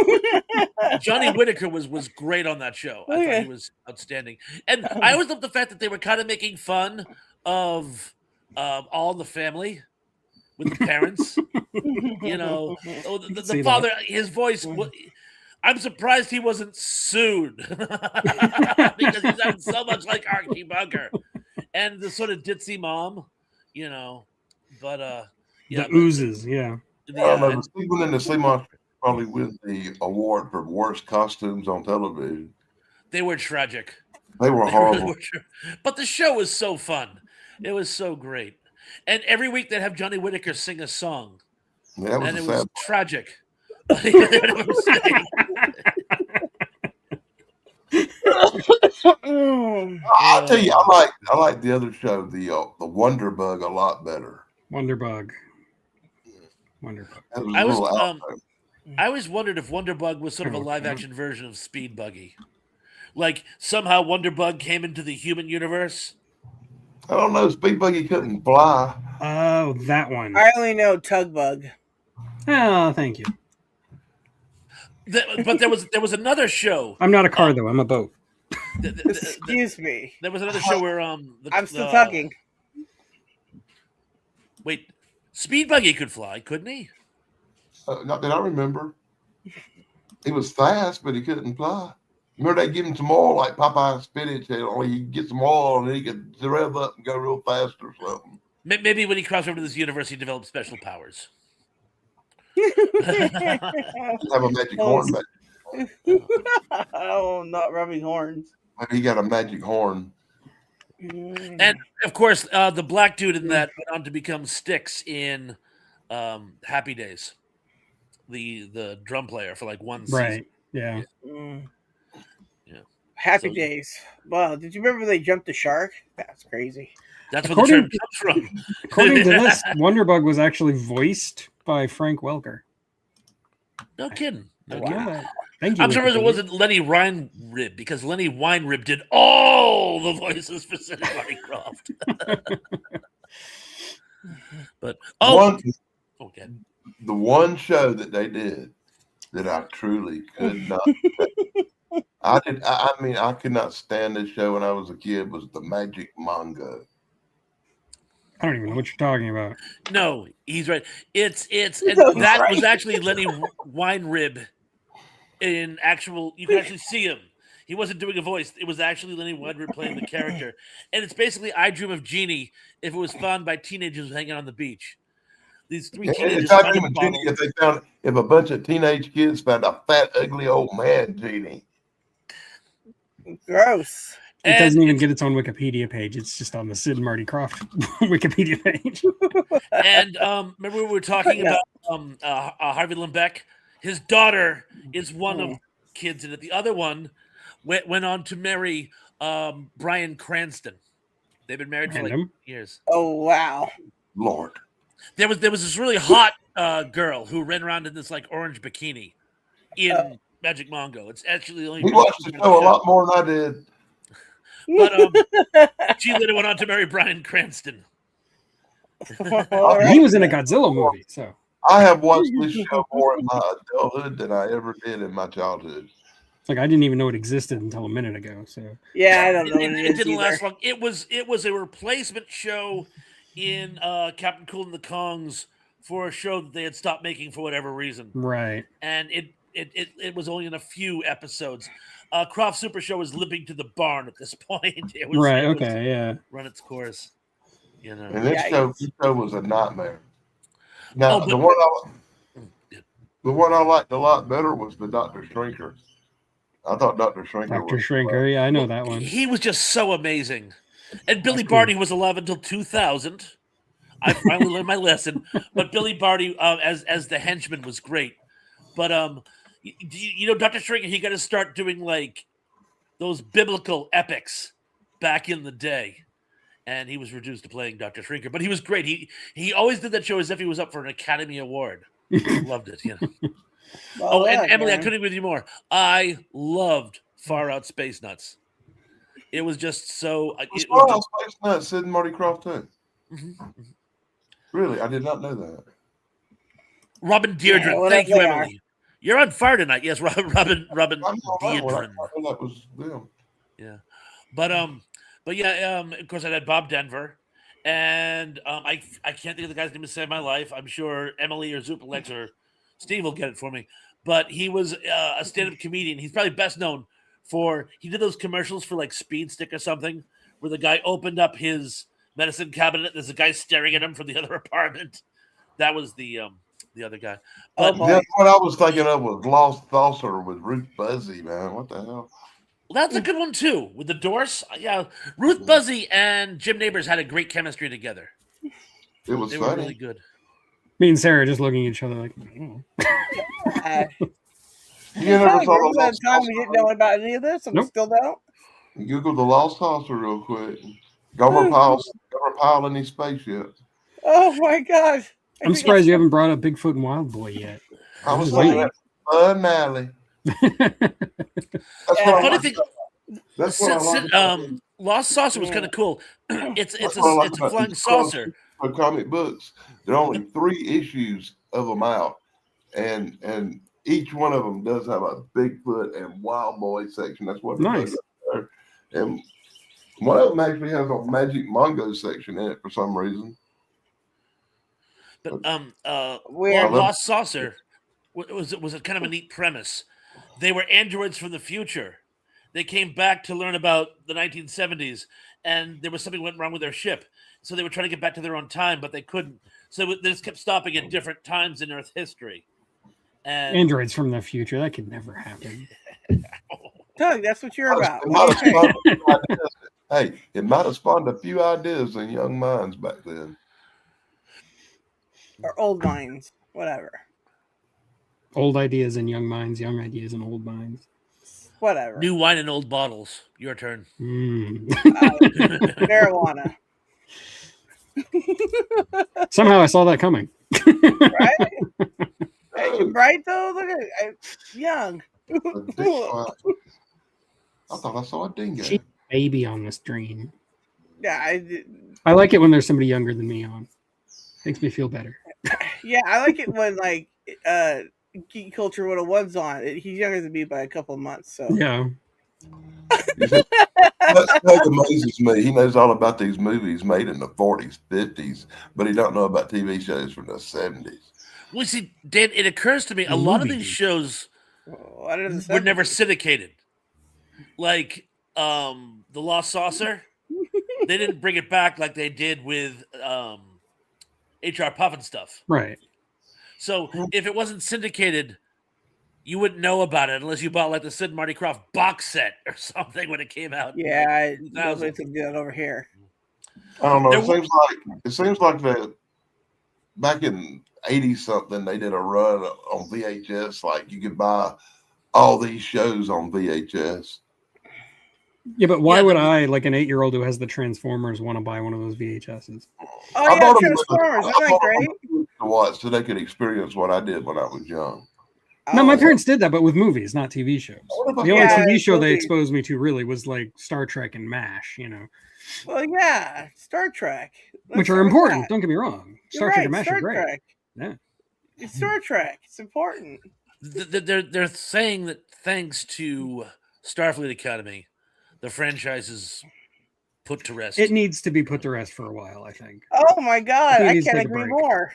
Johnny Whitaker was great on that show. I thought he was outstanding. And I always loved the fact that they were kind of making fun of All in the Family with the parents. The father, his voice. I'm surprised he wasn't sued because he sounds so much like Archie Bunker. And the sort of ditzy mom, but The oozes, yeah. I don't know. Stephen and the Sea Monsters probably win the award for worst costumes on television. They were tragic. They were horrible. But the show was so fun. It was so great. And every week they'd have Johnny Whitaker sing a song. Yeah, and it was tragic. I'll tell you, I like the other show, the Wonder Bug, a lot better. Wonderbug. I always wondered if Wonderbug was sort of a live action version of Speed Buggy. Like somehow Wonderbug came into the human universe. I don't know. Speed Buggy couldn't fly. Oh, that one. I only know Tug Bug. Oh, thank you. But there was another show. I'm not a car though. I'm a boat. Excuse me. There was another show where I'm still tugging. Wait, Speed Buggy could fly, couldn't he? Not that I remember. He was fast, but he couldn't fly. Remember they give him some oil like Popeye spinach, and only he get some oil and then he could rev up and go real fast or something. Maybe when he crossed over to this universe, he developed special powers. Have a magic horn back. Oh, not rubbing horns. Maybe he got a magic horn. And of course, the black dude in that went on to become Styx in Happy Days. The drum player for like one season. Right. Yeah. Yeah. Happy Days. Wow. Did you remember they jumped the shark? That's crazy. That's where the term comes from. According to this, Wonderbug was actually voiced by Frank Welker. No kidding. Wow. Thank you. I'm surprised it wasn't Lenny Weinrib, because Lenny Weinrib did all the voices for Sid Krofft. But the one show that they did that I truly could not. I could not stand this show when I was a kid. Was the Magic Manga. I don't even know what you're talking about. No, he's right. It's that was actually Lenny Weinrib in actual. You can actually see him. He wasn't doing a voice. It was actually Lenny Weinrib playing the character, and it's basically I Dream of Jeannie if it was found by teenagers hanging on the beach. These three teenagers. It's not even Jeannie if a bunch of teenage kids found a fat, ugly old man, Jeannie. Gross. It doesn't even get its own Wikipedia page. It's just on the Sid and Marty Krofft Wikipedia page. And remember we were talking about Harvey Lembeck? His daughter is one of kids in it. The other one went on to marry Bryan Cranston. They've been married for like years. Oh wow, Lord! There was this really hot girl who ran around in this like orange bikini in Magic Mongo. It's actually the only. He watched the show a lot more than I did. But she later went on to marry Bryan Cranston. He was in a Godzilla movie, so I have watched this show more in my adulthood than I ever did in my childhood. It's like I didn't even know it existed until a minute ago. So yeah, I don't know. It didn't last long. It was a replacement show in Captain Cool and the Kongs for a show that they had stopped making for whatever reason. Right. And it was only in a few episodes. Krofft Super Show was limping to the barn at this point. It was, right. It okay. Yeah. Run its course. You know. And this show was a nightmare. Now the one I liked a lot better was the Dr. Shrinker. I thought Dr. Shrinker. Dr. Shrinker. Yeah, I know that one. He was just so amazing. And Billy Barty was alive until 2000. I finally learned my lesson. But Billy Barty as the henchman was great. But you know, Dr. Shrinker, he got to start doing like those biblical epics back in the day. And he was reduced to playing Dr. Shrinker. But he was great. He always did that show as if he was up for an Academy Award. Loved it, you know. Well, and Emily, man. I couldn't agree with you more. I loved Far Out Space Nuts. It was just so. Far Out Space Nuts, Sid and Marty Krofft too. Mm-hmm. Really, I did not know that. Robin Deirdre, thank you, Emily. You're on fire tonight. Yes, Robin Deirdre. That was them. Yeah, but yeah, of course I had Bob Denver, and I can't think of the guy's name to save my life. I'm sure Emily or Zupalex or Steve will get it for me. But he was a stand-up comedian. He's probably best known for he did those commercials for like Speed Stick or something, where the guy opened up his medicine cabinet. There's a guy staring at him from the other apartment. That was the other guy. But what I was thinking of was Lost Saucer with Ruth Buzzy, man. What the hell? Well, that's a good one too. With the Doors, yeah. Ruth Buzzy and Jim Nabors had a great chemistry together. It was funny. Were really good. Me and Sarah just looking at each other like. You never saw the Lost time we didn't know about any of this, and we still don't. Google the Lost Saucer real quick. Gomer Pyle in his spaceship. Oh my gosh! I'm surprised you haven't brought up Bigfoot and Wild Boy yet. I was waiting. Nally. Funny thing. Lost Saucer was kind of cool. It's a flying saucer. For comic books, there are only 3 issues of them out, and each one of them does have a Bigfoot and Wild Boy section. That's what nice. And one of them actually has a Magic Mongo section in it for some reason. But Lost Saucer was a kind of a neat premise. They were androids from the future. They came back to learn about the 1970s, and there was something went wrong with their ship. So they were trying to get back to their own time, but they couldn't. So they just kept stopping at different times in Earth history. And androids from the future, that could never happen. Doug, that's what you're about. Hey, it might have spawned a few ideas in young minds back then. Or old minds, whatever. Old ideas in young minds, young ideas in old minds. Whatever. New wine in old bottles. Your turn. Marijuana. Somehow I saw that coming. Right? Hey, right though? Look at it. Young. I thought I saw a dingo. She's a baby on the stream. Yeah, I like it when there's somebody younger than me on. Makes me feel better. Yeah, I like it when like Geek Culture 101's on. He's younger than me by a couple of months, so yeah. That amazes me. He knows all about these movies made in the 40s, 50s, but he don't know about TV shows from the 70s. Well, see, Dan, it occurs to me a lot of these shows were never syndicated. Like The Lost Saucer, they didn't bring it back like they did with HR Puff and stuff. Right. So if it wasn't syndicated, you wouldn't know about it unless you bought like the Sid and Marty Krofft box set or something when it came out. Yeah, nobody took that over here. I don't know. It seems like that back in 80 something they did a run on VHS. Like you could buy all these shows on VHS. Yeah, but why would I, like an 8-year-old who has the Transformers, want to buy one of those VHSs? Oh, yeah, Transformers. Isn't that great? To watch so they could experience what I did when I was young. No, my parents did that, but with movies, not TV shows. The only TV show they exposed me to really was like Star Trek and MASH, you know. Well, yeah, Star Trek. Which are important, don't get me wrong. Star Trek and MASH are great. Trek. Yeah. It's Star Trek. It's important. They're saying that thanks to Starfleet Academy, the franchise is put to rest. It needs to be put to rest for a while, I think. Oh my God, I can't agree more.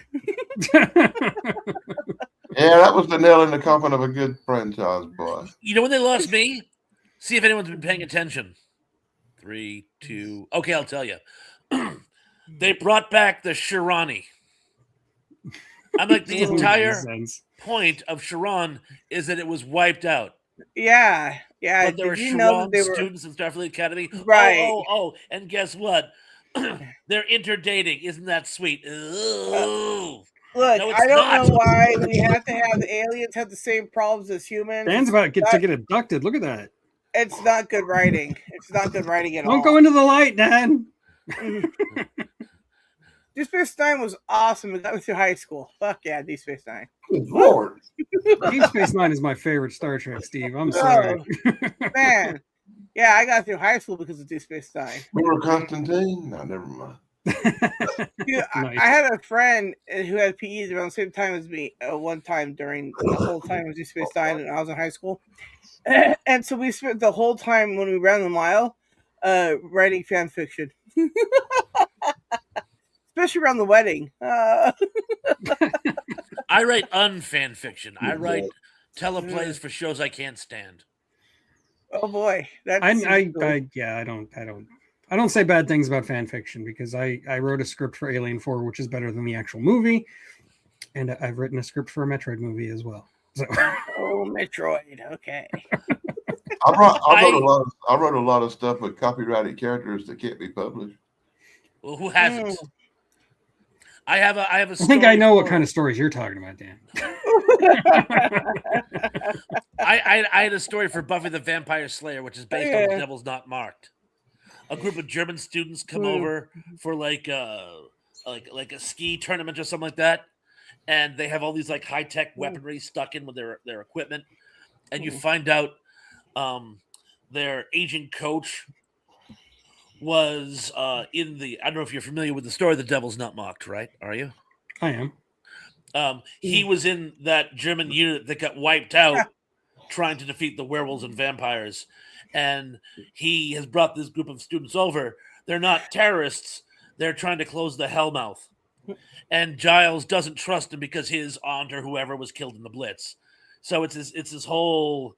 Yeah, that was the nail in the coffin of a good franchise, boy. You know when they lost me? See if anyone's been paying attention. 3, 2. Okay, I'll tell you. They brought back the Shirani. I'm like, the entire point of Chiron is that it was wiped out. Yeah. But there were Chiron students in Starfleet Academy. Right. Oh, and guess what? They're interdating. Isn't that sweet? Look, no, I don't know why we have to have the aliens have the same problems as humans. Dan's about to get abducted. Look at that. It's not good writing. It's not good writing at all. Don't go into the light, Dan. Deep Space Nine was awesome. It got me through high school. Fuck yeah, Deep Space Nine. Good Lord. Deep Space Nine is my favorite Star Trek, Steve. I'm sorry. Man. Yeah, I got through high school because of Deep Space Nine. Remember Constantine? No, never mind. Dude, nice. I had a friend who had PEs around the same time as me one time during the whole time of Deep Space Nine, and I was in high school. And so we spent the whole time when we ran the mile writing fan fiction. Especially around the wedding. I write unfan fiction. I write teleplays for shows I can't stand. Oh boy, I don't say bad things about fan fiction because I wrote a script for Alien 4, which is better than the actual movie, and I've written a script for a Metroid movie as well. So. Oh, Metroid. Okay. I wrote a lot of stuff with copyrighted characters that can't be published. Well, who hasn't? I have a. I think I know what kind of stories you're talking about, Dan. I had a story for Buffy the Vampire Slayer, which is based on The Devil's Not Marked. A group of German students come over for like a ski tournament or something like that, and they have all these like high tech weaponry stuck in with their equipment, and you find out their aging coach was in the. I don't know if you're familiar with the story. The Devil's Not Mocked, right? Are you? I am. He was in that German unit that got wiped out trying to defeat the werewolves and vampires. And he has brought this group of students over. They're not terrorists. They're trying to close the Hellmouth. And Giles doesn't trust him because his aunt or whoever was killed in the Blitz. So it's this whole,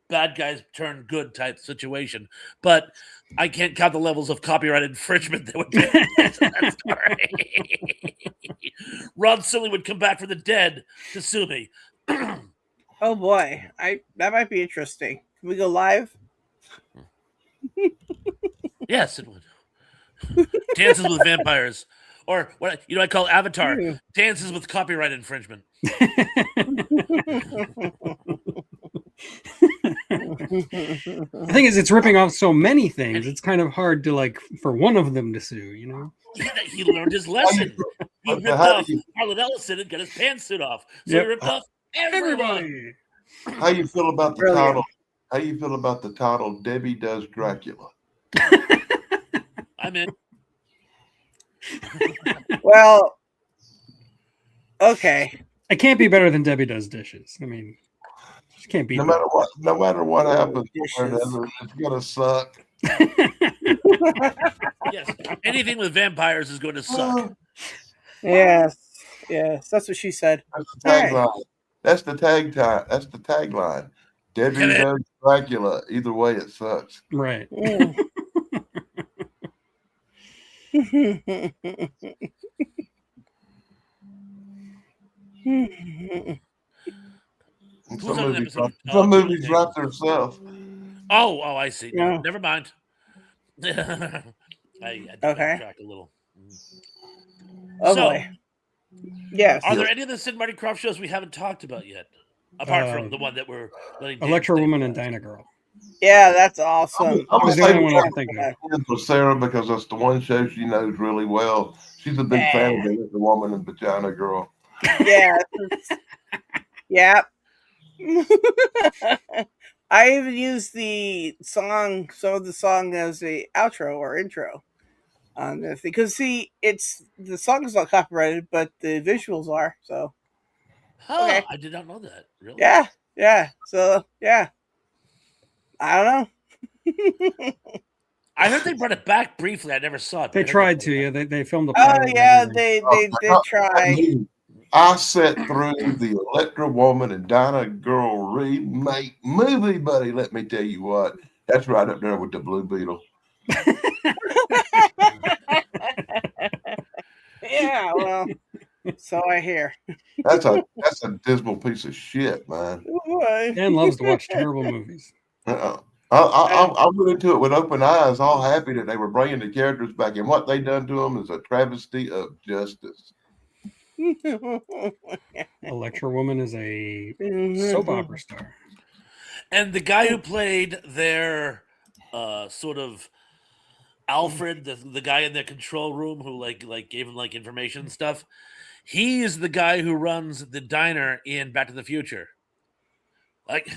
bad guys turn good type situation. But I can't count the levels of copyright infringement that would be that story. Rod Serling would come back from the dead to sue me. Oh boy, that might be interesting. Can we go live? Yes, it would. Dances with Vampires. Or what I call Avatar. Dances with copyright infringement. The thing is, it's ripping off so many things. It's kind of hard to for one of them to sue, He learned his lesson. He ripped off Harlan Ellison and got his pantsuit off. So he ripped off everybody. How you feel about the title? How you feel about the title Debbie Does Dracula? I'm in. Well, okay. It can't be better than Debbie Does Dishes. I mean, it can't be. No matter what happens, it's gonna suck. Yes, anything with vampires is going to suck. Yes, that's what she said. That's the All right. tagline. That's the tagline. Deadly does Dracula. Either way, it sucks. Right. Mm. Who's on an episode? Some movies write themselves. Oh, I see. No, Yeah. never mind. I did Okay. track a little. Oh So, boy. Yes. Are there any of the Sid Marty Krofft shows we haven't talked about yet? Apart from the one that we're letting Electro Woman and Dinah Girl. Yeah, that's awesome. I'm was the only one I could think of. For Sarah, because that's the one show she knows really well. She's a big fan of the Woman and Vagina Girl. Yeah. Yeah. I even used some of the song as a outro or intro on this because see, the song is not copyrighted, but the visuals are. So, okay. I did not know that. Really? Yeah. So, yeah, I don't know. I heard they brought it back briefly. I never saw it. They tried to. Yeah, they filmed a. Oh yeah, they did try. I sat through the Electra Woman and Dinah Girl remake movie, buddy. Let me tell you what, that's right up there with the Blue Beetle. Yeah, well, so I hear. That's a dismal piece of shit, man. Dan loves to watch terrible movies. I went into it with open eyes, all happy that they were bringing the characters back, and what they done to them is a travesty of justice. Electra Woman is a soap opera star, and the guy who played their sort of Alfred, the guy in their control room who like gave him like information and stuff, he is the guy who runs the diner in Back to the Future. Like,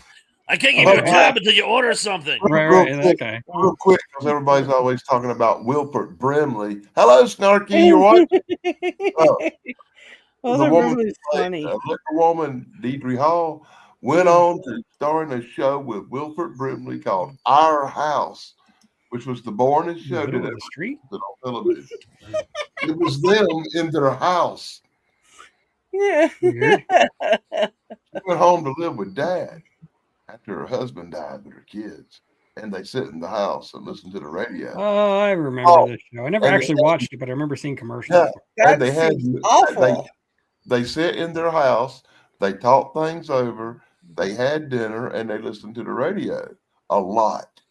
I can't give you a tab until you order something. Right, that guy. Real quick, because everybody's always talking about Wilford Brimley. Hello, Snarky, you're watching. The woman, Electra Woman, Deidre Hall, went on to star in a show with Wilford Brimley called Our House, which was the boringest show that ever street on television. It was them in their house. Yeah. She went home to live with Dad after her husband died with her kids. And they sit in the house and listen to the radio. Oh, I remember this show. I never actually watched it, but I remember seeing commercials. Yeah, and they had awful. They sit in their house, they talk things over, they had dinner, and they listened to the radio a lot.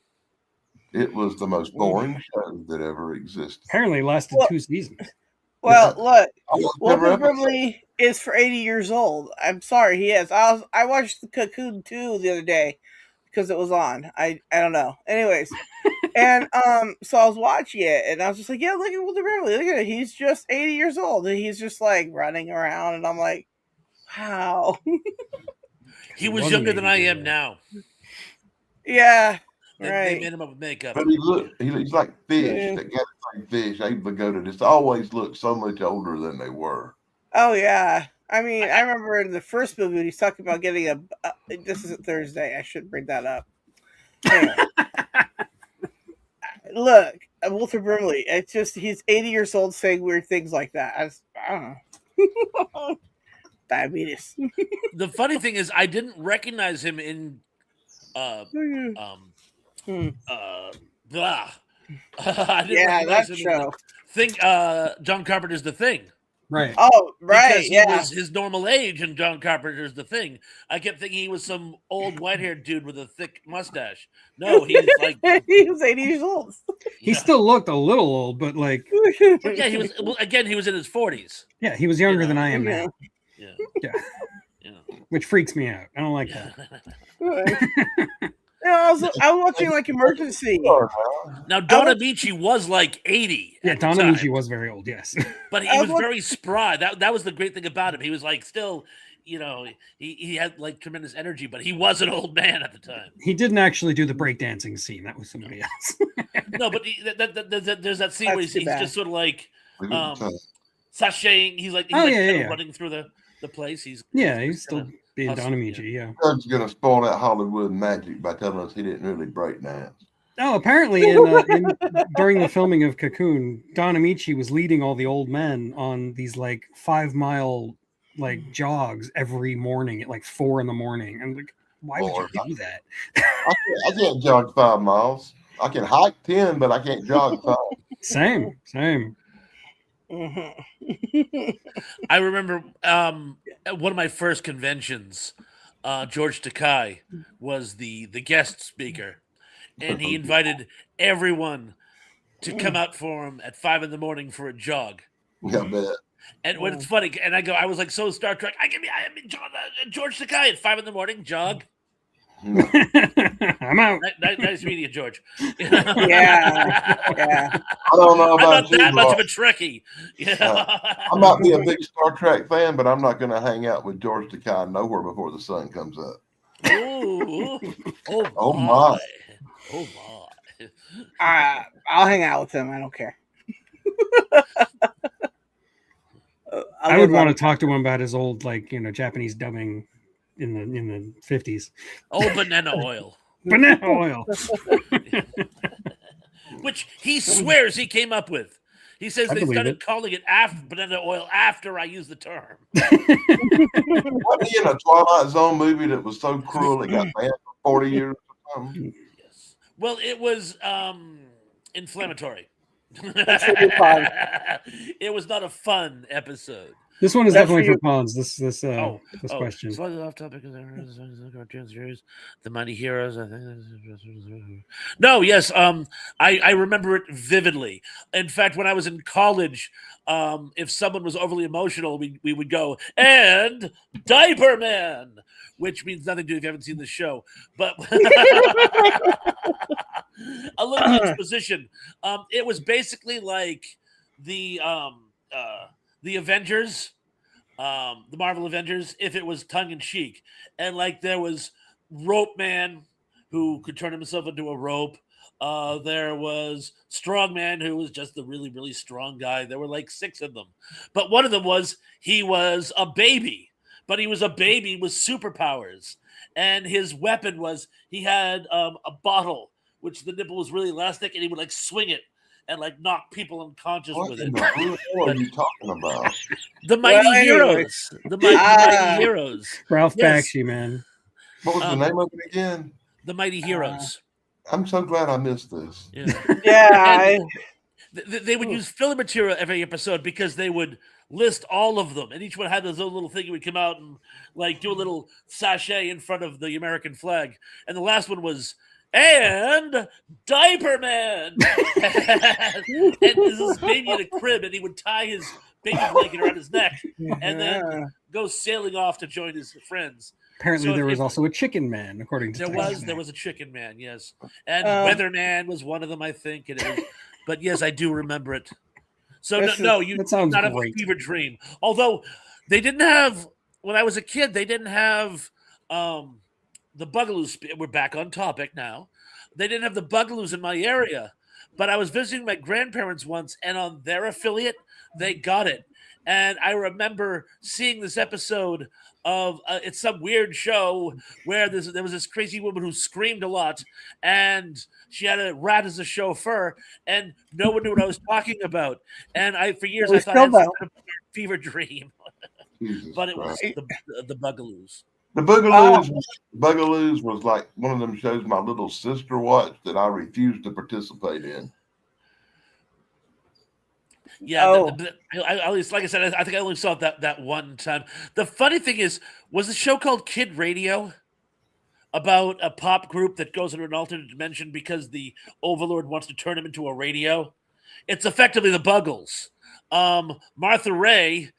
It was the most boring show that ever existed. Apparently lasted 2 seasons. Well, look, Wilford Brimley is for 80 years old. I'm sorry, he is. I watched The Cocoon 2 the other day because it was on. I don't know. Anyways, and so I was watching it, and I was just like, yeah, look at Wilford Brimley. Look at it. He's just 80 years old, and he's just like running around, and I'm like, wow. He was younger than I am now. Yeah. They made him up with makeup. But he's like fish. That guy's like fish. I even go to this. Always look so much older than they were. Oh yeah. I mean, I remember in the first movie when he's talking about getting this is Thursday. I shouldn't bring that up. Anyway. Look, Wilford Brimley. It's just he's 80 years old saying weird things like that. I don't know. Diabetes. The funny thing is, I didn't recognize him in I didn't that show. John Carpenter's The Thing. Right. Oh, right. Because he was his normal age in John Carpenter's The Thing. I kept thinking he was some old white-haired dude with a thick mustache. No, he's like he was 80 years old. He still looked a little old, but like yeah, he was. Well, again, he was in his 40s. Yeah, he was younger than I am now. Yeah. Which freaks me out. I don't like that. I was watching like Emergency. Now Don Amici was like 80. Yeah, Don Amici was very old, yes. But he was very spry. That was the great thing about him. He was like still, he had like tremendous energy, but he was an old man at the time. He didn't actually do the breakdancing scene. That was somebody else. No, but there's that scene where he's just sort of like sashaying. He's running through the place. He's still being Don Amici. Yeah. Doug's gonna spoil that Hollywood magic by telling us he didn't really break dance. Oh, apparently during the filming of Cocoon, Don Amici was leading all the old men on these like 5-mile like jogs every morning at like 4 a.m. And like, why would you do that? I can't jog 5 miles. I can hike 10, but I can't jog 5. Same. I remember at one of my first conventions, George Takei was the guest speaker, and he invited everyone to come out for him at 5 a.m. for a jog. Yeah, I bet. And when it's funny, and I was like so Star Trek. I am George Takei at 5 a.m. jog. I'm out. Nice meeting you, George. Yeah. I don't know about I'm not that much of a Trekkie. I might be a big Star Trek fan, but I'm not going to hang out with George Takei nowhere before the sun comes up. Ooh. Oh my. Oh my. I'll hang out with him. I don't care. I would want to talk to him about his old, Japanese dubbing in the 50s. Oh, banana oil. Banana oil. Which he swears he came up with. He says they started calling it banana oil after I used the term. Wasn't he in a Twilight Zone movie that was so cruel it got banned for 40 years or something? Yes. Well, it was inflammatory. It was not a fun episode. This one is definitely for Pons. This question. Slightly off topic. Cartoon series, The Mighty Heroes. I think. No, yes. I remember it vividly. In fact, when I was in college, if someone was overly emotional, we would go and Diaper Man, which means nothing to you if you haven't seen the show, but a little exposition. It was basically like the Avengers, the Marvel Avengers, if it was tongue in cheek, and like there was Rope Man who could turn himself into a rope. There was Strong Man who was just the really, really strong guy. There were like 6 of them, but one of them was he was a baby, but he was a baby with superpowers, and his weapon was he had a bottle which the nipple was really elastic, and he would like swing it and like knock people unconscious with it. What are you talking about? The Mighty Heroes. The Mighty Heroes. Ralph Bakshi, man. What was the name of it again? The Mighty Heroes. I'm so glad I missed this. Yeah. They would use filler material every episode because they would list all of them, and each one had his own little thing. He would come out and like do a little sachet in front of the American flag, and the last one was and Diaper Man. And this is baby in a crib, and he would tie his baby blanket around his neck and then go sailing off to join his friends. Apparently, there was also a Chicken Man, according to there was a Chicken Man, yes, and Weatherman was one of them, I think. But yes, I do remember it. So that sounds not great. A fever dream. Although they didn't have when I was a kid, they didn't have the Bugaloos. We're back on topic now. They didn't have the Bugaloos in my area, but I was visiting my grandparents once, and on their affiliate, they got it. And I remember seeing this episode of it's some weird show where there was this crazy woman who screamed a lot, and she had a rat as a chauffeur, and no one knew what I was talking about. And for years I thought it was a fever dream, but it was the Bugaloos. The Bugaloos was like one of them shows my little sister watched that I refused to participate in. Yeah, at least, like I said, I think I only saw it that one time. The funny thing is, was the show called Kid Radio about a pop group that goes into an alternate dimension because the Overlord wants to turn him into a radio? It's effectively the Buggles. Martha Ray.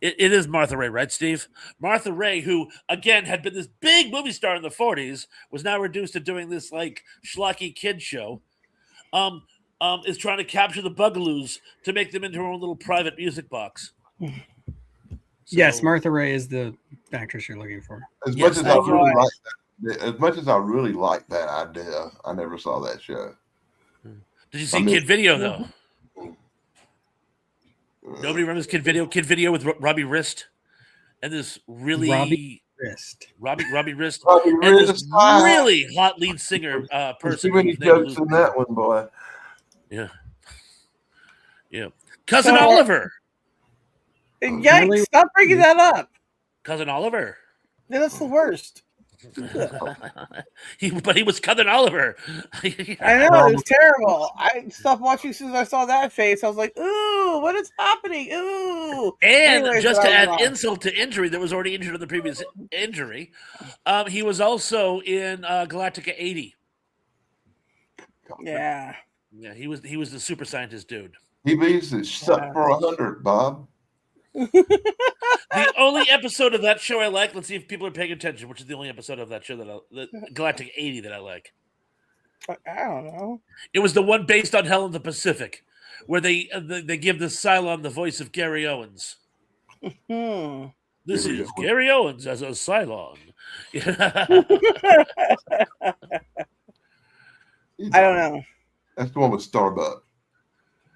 It is Martha Ray, right, Steve? Martha Ray, who, again, had been this big movie star in the 40s, was now reduced to doing this, like, schlocky kid show, is trying to capture the Bugaloos to make them into her own little private music box. Yes, Martha Ray is the actress you're looking for. As much as I really like that idea, I never saw that show. Did you see Kid Video, though? Nobody remembers Kid Video? Kid Video with Robbie Wrist and this really Wrist. Robbie Wrist. Robbie And this Wrist. really hot lead singer person. Too many jokes in that one, boy. Yeah. Cousin Oliver. Yikes! Stop bringing that up. Cousin Oliver. Yeah, that's the worst. But he was Cousin Oliver. I know, it was terrible. I stopped watching as soon as I saw that face. I was like, ooh, what is happening? Ooh. And Anyways, just to add insult to injury that was already injured in the previous injury, he was also in Galactica 80. Yeah. Yeah, he was the super scientist dude. He beats it shut for 100, Bob. The only episode of that show I like, let's see if people are paying attention, which is the only episode of that show the Galactic 80 that I like. I don't know. It was the one based on Hell in the Pacific, where they give the Cylon the voice of Gary Owens. This is Gary Owens as a Cylon. I don't know. That's the one with Starbuck.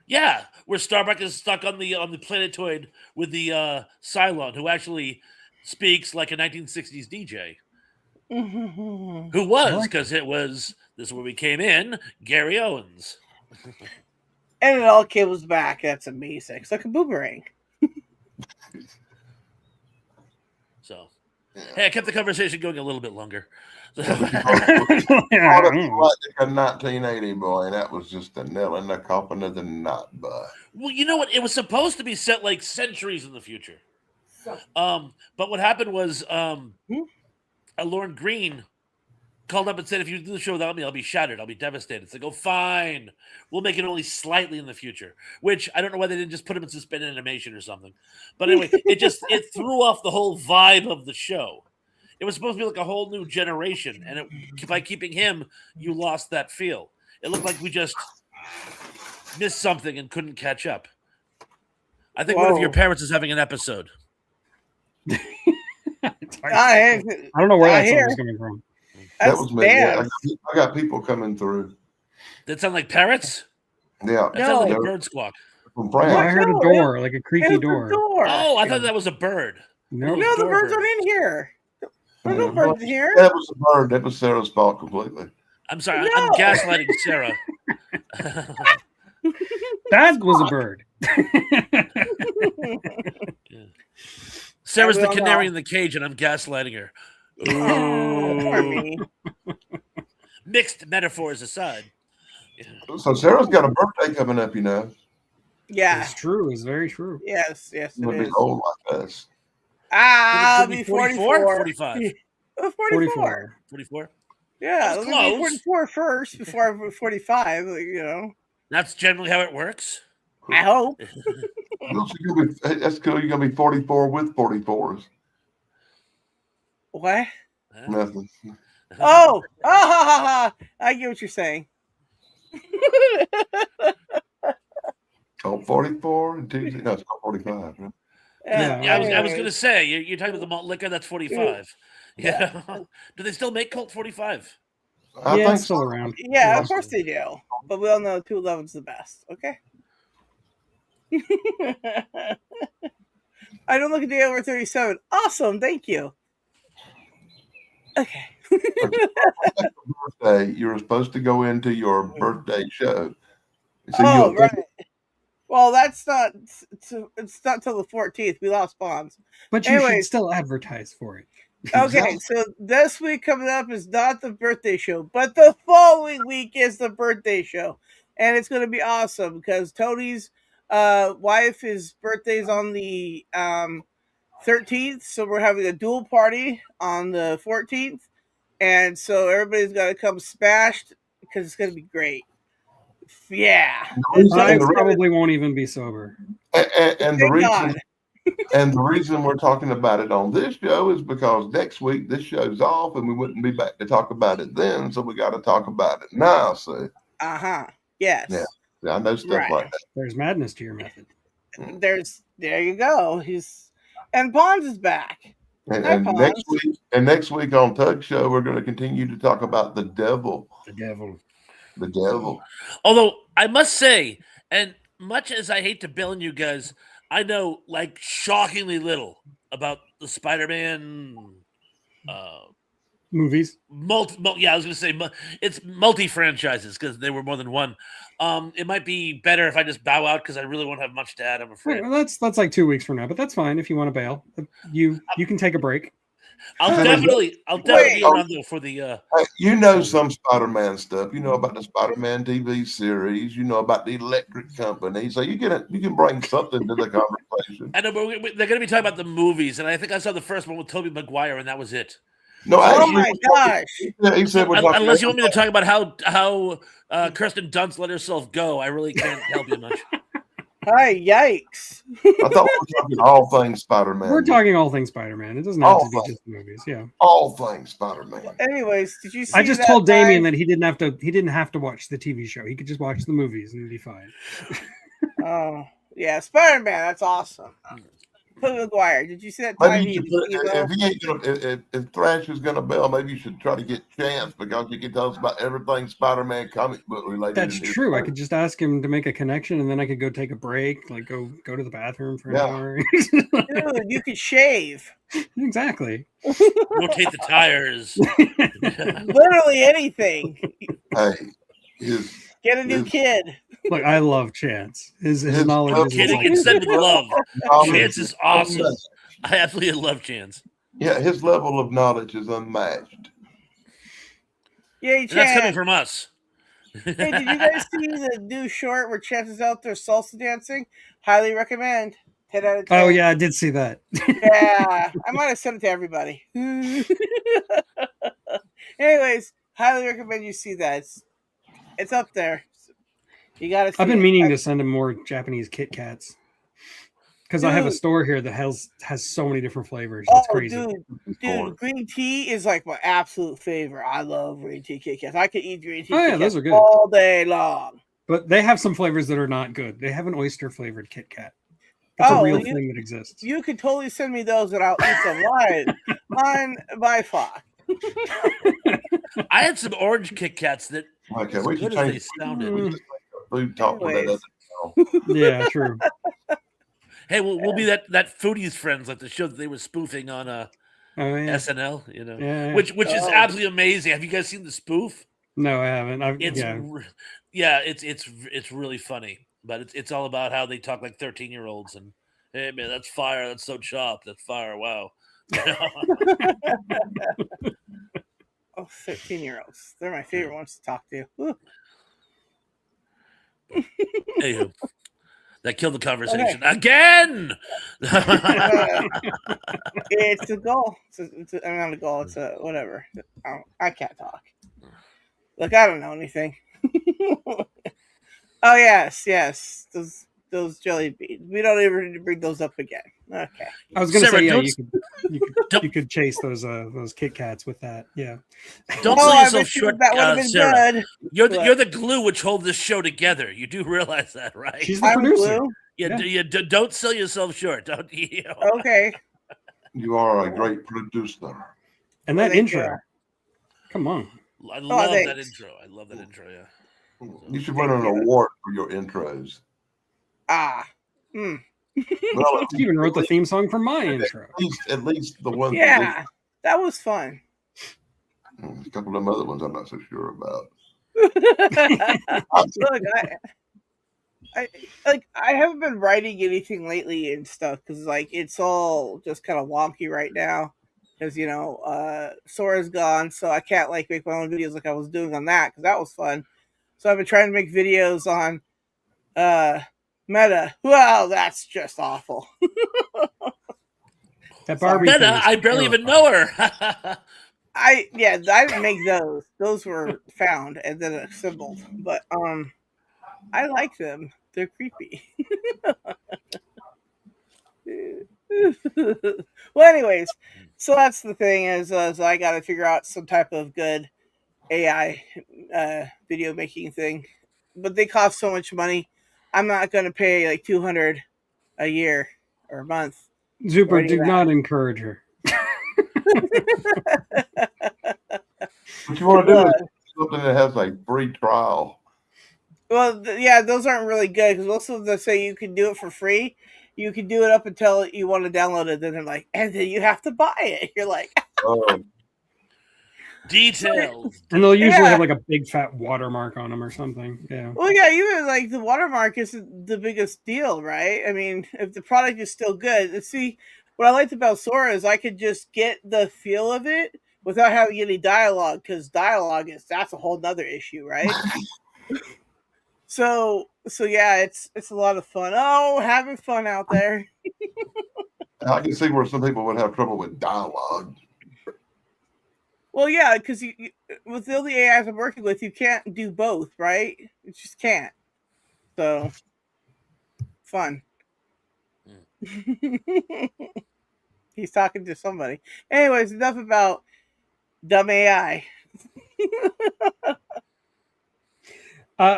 Yeah, where Starbuck is stuck on the planetoid with the Cylon, who actually speaks like a 1960s DJ. Who was, because it was, this is where we came in, Gary Owens. And it all cables back. That's amazing. It's like a boomerang. So, hey, I kept the conversation going a little bit longer. Like a 1980 boy, and that was just a nail in the coffin of the knot, boy. Well, you know what? It was supposed to be set like centuries in the future. But what happened was Lauren Green called up and said, if you do the show without me, I'll be shattered. I'll be devastated. It's like, oh, fine. We'll make it only slightly in the future, which I don't know why they didn't just put him in suspended animation or something. But anyway, it threw off the whole vibe of the show. It was supposed to be like a whole new generation, and by keeping him, you lost that feel. It looked like we just missed something and couldn't catch up. I think one of your parents is having an episode. I don't know where that song is coming from. That was me. Yeah, I got people coming through. That sound like parrots? Yeah. That sounds like a bird squawk. From France. I heard a door, like a creaky door. Oh, I thought that was a bird. No, the birds aren't in here. There's no birds in here. That was a bird. That was Sarah's fault completely. I'm sorry. No. I'm gaslighting Sarah. That was a bird. Sarah's the canary in the cage, and I'm gaslighting her. Mixed metaphors aside. So Sarah's got a birthday coming up, you know. Yeah. It's true. It's very true. Yes, it is. Be old like us. I'll be 44. 45. 44. 44? Yeah, let me be 44 first before I'm 45, you know. That's generally how it works. I hope. That's cool. You're going to be 44 with 44s. What? Nothing. Oh, I get what you're saying. 44 and Tuesday. No, it's called 45. Right? I was going to say, you're talking about the malt liquor, that's 45. Yeah. Do they still make Colt 45? I think still around. Yeah, of course they do. But we all know 211's the best, okay? I don't look a day over 37. Awesome, thank you. Okay. Birthday, you were supposed to go into your birthday show. So right. Well, it's not till the 14th. We lost Pons. But you should still advertise for it. Okay, so this week coming up is not the birthday show, but the following week is the birthday show. And it's going to be awesome because Tony's wife's birthday is on the 13th. So we're having a dual party on the 14th. And so everybody's got to come smashed because it's going to be great. Yeah. I probably won't even be sober. And the reason we're talking about it on this show is because next week this show's off and we wouldn't be back to talk about it then. So we got to talk about it now. So. Yes. Yeah, I know stuff like that. There's madness to your method. There you go. And Pons is back. And next week on Tug Show, we're going to continue to talk about the devil. The devil. The devil. Although I must say, and much as I hate to bail on you guys, I know like shockingly little about the Spider-Man Movies. Yeah, I was going to say it's multi franchises because they were more than one. It might be better if I just bow out because I really won't have much to add. I'm afraid. Well, that's like 2 weeks from now, but that's fine if you want to bail. You can take a break. I'll definitely be around though for the. You know some Spider-Man stuff. You know about the Spider-Man TV series. You know about the electric company. So you can bring something to the conversation. I know, but they're going to be talking about the movies, and I think I saw the first one with Tobey Maguire, and that was it. No, oh my gosh! He said unless you want me to talk about how Kirsten Dunst let herself go, I really can't help you much. Hi, yikes! I thought we were talking all things Spider-Man. We're talking all things Spider-Man. It doesn't have to be just movies. Yeah, all things Spider-Man. Well, anyways, did you see? I just told Damien that he didn't have to watch the TV show. He could just watch the movies and it'd be fine. Oh yeah, Spider-Man. That's awesome. Tobey Maguire. Did you see that? Maybe if Thrash is going to bail, maybe you should try to get Chance because you can tell us about everything Spider-Man comic book related. That's true. I could just ask him to make a connection, and then I could go take a break, like go to the bathroom for an hour. Dude, you could shave. Exactly. Rotate the tires. Literally anything. Hey, get a new kid. Look, I love Chance. His knowledge is kidding instead with love. Chance is awesome. I absolutely love Chance. Yeah, his level of knowledge is unmatched. Yeah, Chance. That's coming from us. Hey, did you guys see the new short where Chance is out there salsa dancing? Highly recommend. 10 out of 10. Oh yeah, I did see that. Yeah, I might have sent it to everybody. Anyways, highly recommend you see that. It's up there. You gotta see I've been it. meaning to send him more Japanese Kit Kats because I have a store here that has so many different flavors. It's crazy. Dude, green tea is like my absolute favorite. I love green tea Kit Kats. I could eat green tea Kit Kats those are good all day long. But they have some flavors that are not good. They have an oyster flavored Kit Kat. That's a real thing that exists. You could totally send me those and I'll eat them live on MYFLŽCK. I had some orange Kit Kats that we good as they sounded. Food talk with that. Yeah, true. Hey, we'll be that foodies friends, like the show that they were spoofing on SNL, which is absolutely amazing. Have you guys seen the spoof? No, I haven't. It's really funny, but it's all about how they talk like 13-year-olds and hey man, that's fire, that's so chopped, that's fire, wow. 13-year-olds. They're my favorite ones to talk to. Anywho, that killed the conversation again. It's a goal. It's not a goal. It's a whatever. I can't talk. Look, I don't know anything. Oh yes. Those jelly beans. We don't even need to bring those up again. Okay. I was going to say, you could chase those Kit Kats with that. Yeah. Don't sell yourself short, Sarah. Good. You're the glue which holds this show together. You do realize that, right? She's the producer. Yeah. Don't sell yourself short. Don't you? Okay. You are a great producer. And that intro. Come on. I love that intro. Yeah. You should win an award for your intros. Well, you even wrote the theme song for my intro. At least the one. Yeah, that was fun. A couple of them other ones I'm not so sure about. Look, I haven't been writing anything lately and stuff because it's all just kind of wonky right now because Sora's gone, so I can't make my own videos like I was doing on that because that was fun. So I've been trying to make videos on Meta. Well, that's just awful. That Barbie Meta, I barely even know her. I didn't make those. Those were found and then assembled. But I like them. They're creepy. Well, anyways, so that's the thing is I got to figure out some type of good AI video making thing, but they cost so much money. I'm not going to pay like $200 a year or a month. Zuper, do not encourage her. What you want to do is something that has a free trial. Well, those aren't really good because most of them say you can do it for free. You can do it up until you want to download it. Then they're like, and then you have to buy it. You're like, Details. And they'll usually have like a big fat watermark on them or something. Yeah. Well, yeah, even like the watermark isn't the biggest deal, right? I mean, if the product is still good. See, what I liked about Sora is I could just get the feel of it without having any dialogue, because dialogue that's a whole nother issue, right? So yeah, it's a lot of fun. Oh, having fun out there. I can see where some people would have trouble with dialogue. Well, yeah, because you with all the AIs I'm working with, you can't do both, right? You just can't. So fun. He's talking to somebody. Anyways, enough about dumb AI.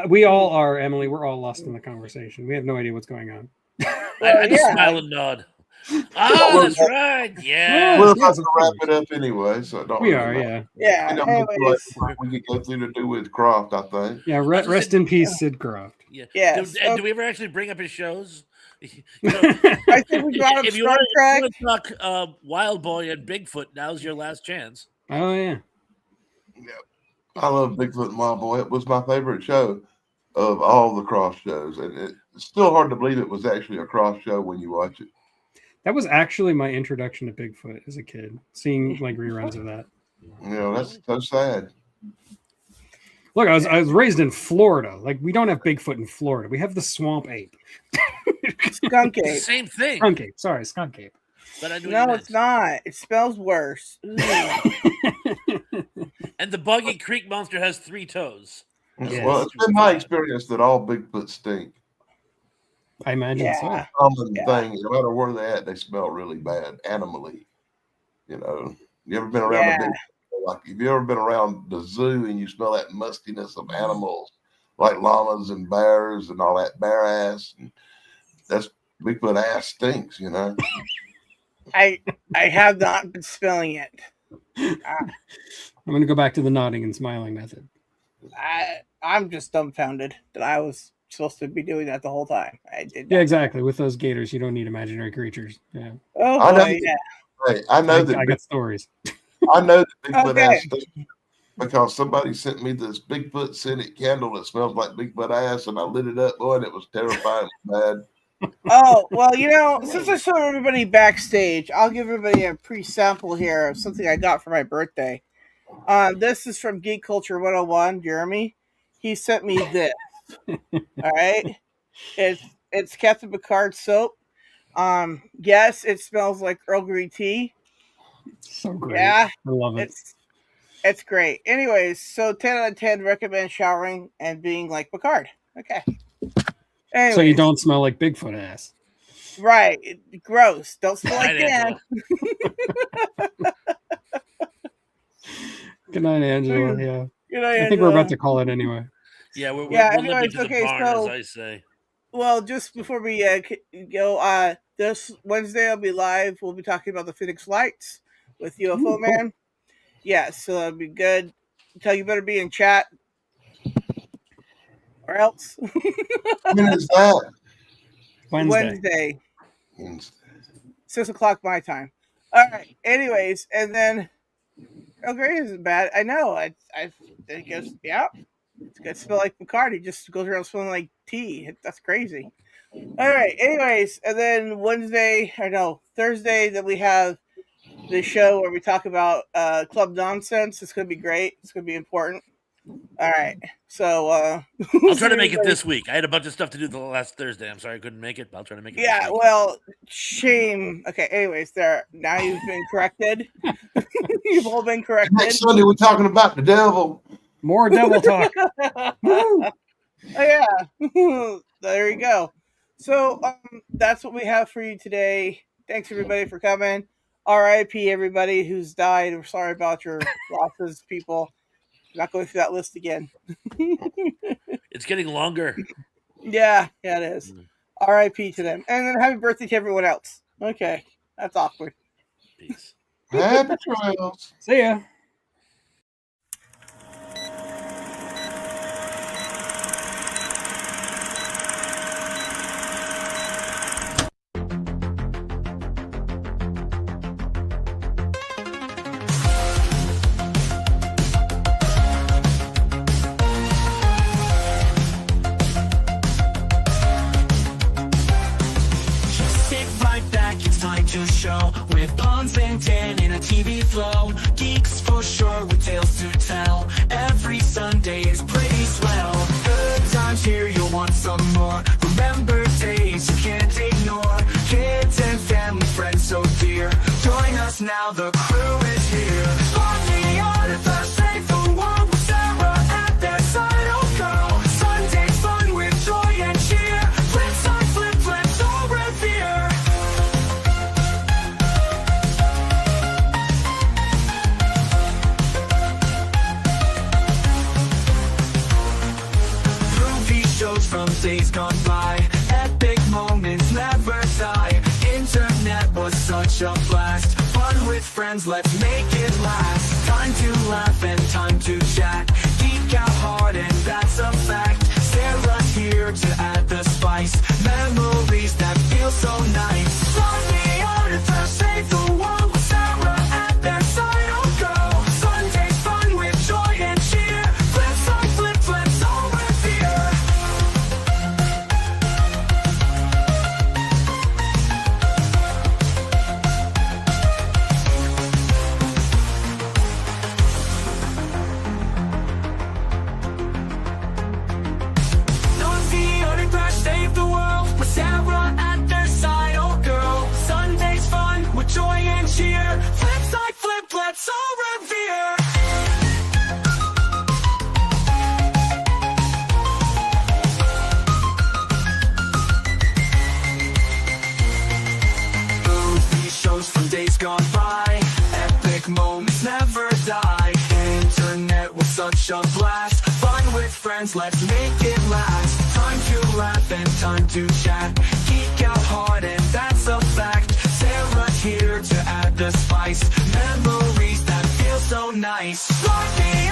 We all are, Emily. We're all lost in the conversation. We have no idea what's going on. I just smile and nod. Oh, that's right. Yeah. We're about to wrap it up anyway, so don't. We are, yeah. Yeah. We could go through to do with Krofft, I think. Yeah. Rest in peace, Sid Krofft. Yeah. Yes. Do we ever actually bring up his shows? I think we brought up if you Star Trek. want to talk Wild Boy and Bigfoot, now's your last chance. Oh yeah. Yeah. I love Bigfoot and Wild Boy. It was my favorite show of all the Krofft shows, and it's still hard to believe it was actually a Krofft show when you watch it. That was actually my introduction to Bigfoot as a kid, seeing like reruns of that. You know, that's so sad. Look, I was raised in Florida. Like, we don't have Bigfoot in Florida. We have the swamp ape. Skunk ape. Same thing. Skunk ape. Sorry, skunk ape. But I No, it's not. It smells worse. And the Buggy Creek monster has 3 toes. Yes. Well, it's been my experience that all Bigfoot stink. I imagine so. Common thing, no matter where they're at, they smell really bad, animally. You know, you ever been around a big, like, have you ever been around the zoo and you smell that mustiness of animals, like llamas and bears and all that bear ass? And that's Bigfoot ass stinks, you know. I have not been smelling it. I'm going to go back to the nodding and smiling method. I'm just dumbfounded that I was supposed to be doing that the whole time. I did. Yeah, exactly. With those gators, you don't need imaginary creatures. Yeah. Oh, I know, yeah. Hey, I know that. I got stories. I know that Bigfoot ass stinks because somebody sent me this Bigfoot scented candle that smells like Bigfoot ass, and I lit it up, boy, and it was terrifying bad. Oh, well, you know, since I saw everybody backstage, I'll give everybody a pre-sample here of something I got for my birthday. This is from Geek Culture 101, Jeremy. He sent me this. All right. It's Captain Picard soap. Yes, it smells like Earl Grey tea. So great. Yeah. I love it. It's great. Anyways, so 10 out of 10 recommend showering and being like Picard. Okay. Anyways, so you don't smell like Bigfoot ass. Right. Gross. Don't smell like Dan. Good night, Angela. Yeah. Good night, I think we're about to call it anyway. Yeah, we're anyways, limping to okay, the barn, so, as I say. Well, just before we go, this Wednesday I'll be live. We'll be talking about the Phoenix Lights with UFO Man. Cool. Yeah, so that'll be good. Tell you better be in chat. Or else. When is that? Wednesday. 6 o'clock my time. All right. Anyways, and then Earl Grey isn't bad. I know. I guess, yeah. It's gonna smell like Picard. He just goes around smelling like tea. That's crazy. All right. Anyways, and then Thursday, then we have the show where we talk about club nonsense. It's gonna be great. It's gonna be important. All right. So I'll try to make it this week. I had a bunch of stuff to do the last Thursday. I'm sorry I couldn't make it, but I'll try to make it. Yeah, well, shame. Okay, anyways, now you've been corrected. You've all been corrected. Next Sunday we're talking about the devil. More devil talk. Oh yeah. There you go. So that's what we have for you today. Thanks everybody for coming. R.I.P. everybody who's died. We're sorry about your losses, people. Not going through that list again. It's getting longer. Yeah, it is. R.I.P. to them. And then happy birthday to everyone else. Okay, that's awkward. Peace. Happy trails. See ya. days gone by. Epic moments never die. Internet was such a blast. Fun with friends, let's make it last. Time to laugh and time to chat. Geek out hard and that's a fact. Sarah's here to add the spice. Memories that feel so nice. Fly me out and first save the world with Sarah at their side. Oh go. Sunday's fun with joy and cheer. Flip side, flip, flips over here. Nosy on and crash, save the world with Sarah at their side. Oh girl, Sunday's fun with joy and cheer. Flip side, flip, let's all revere. Movie shows from days gone by. Epic moments never die. Internet was such a blast. Fun with friends, let's make it last. Time to laugh and time to chat. Geek out hard and that's a fact. Sarah's here to add the spice. Memories that feel so nice. Fly me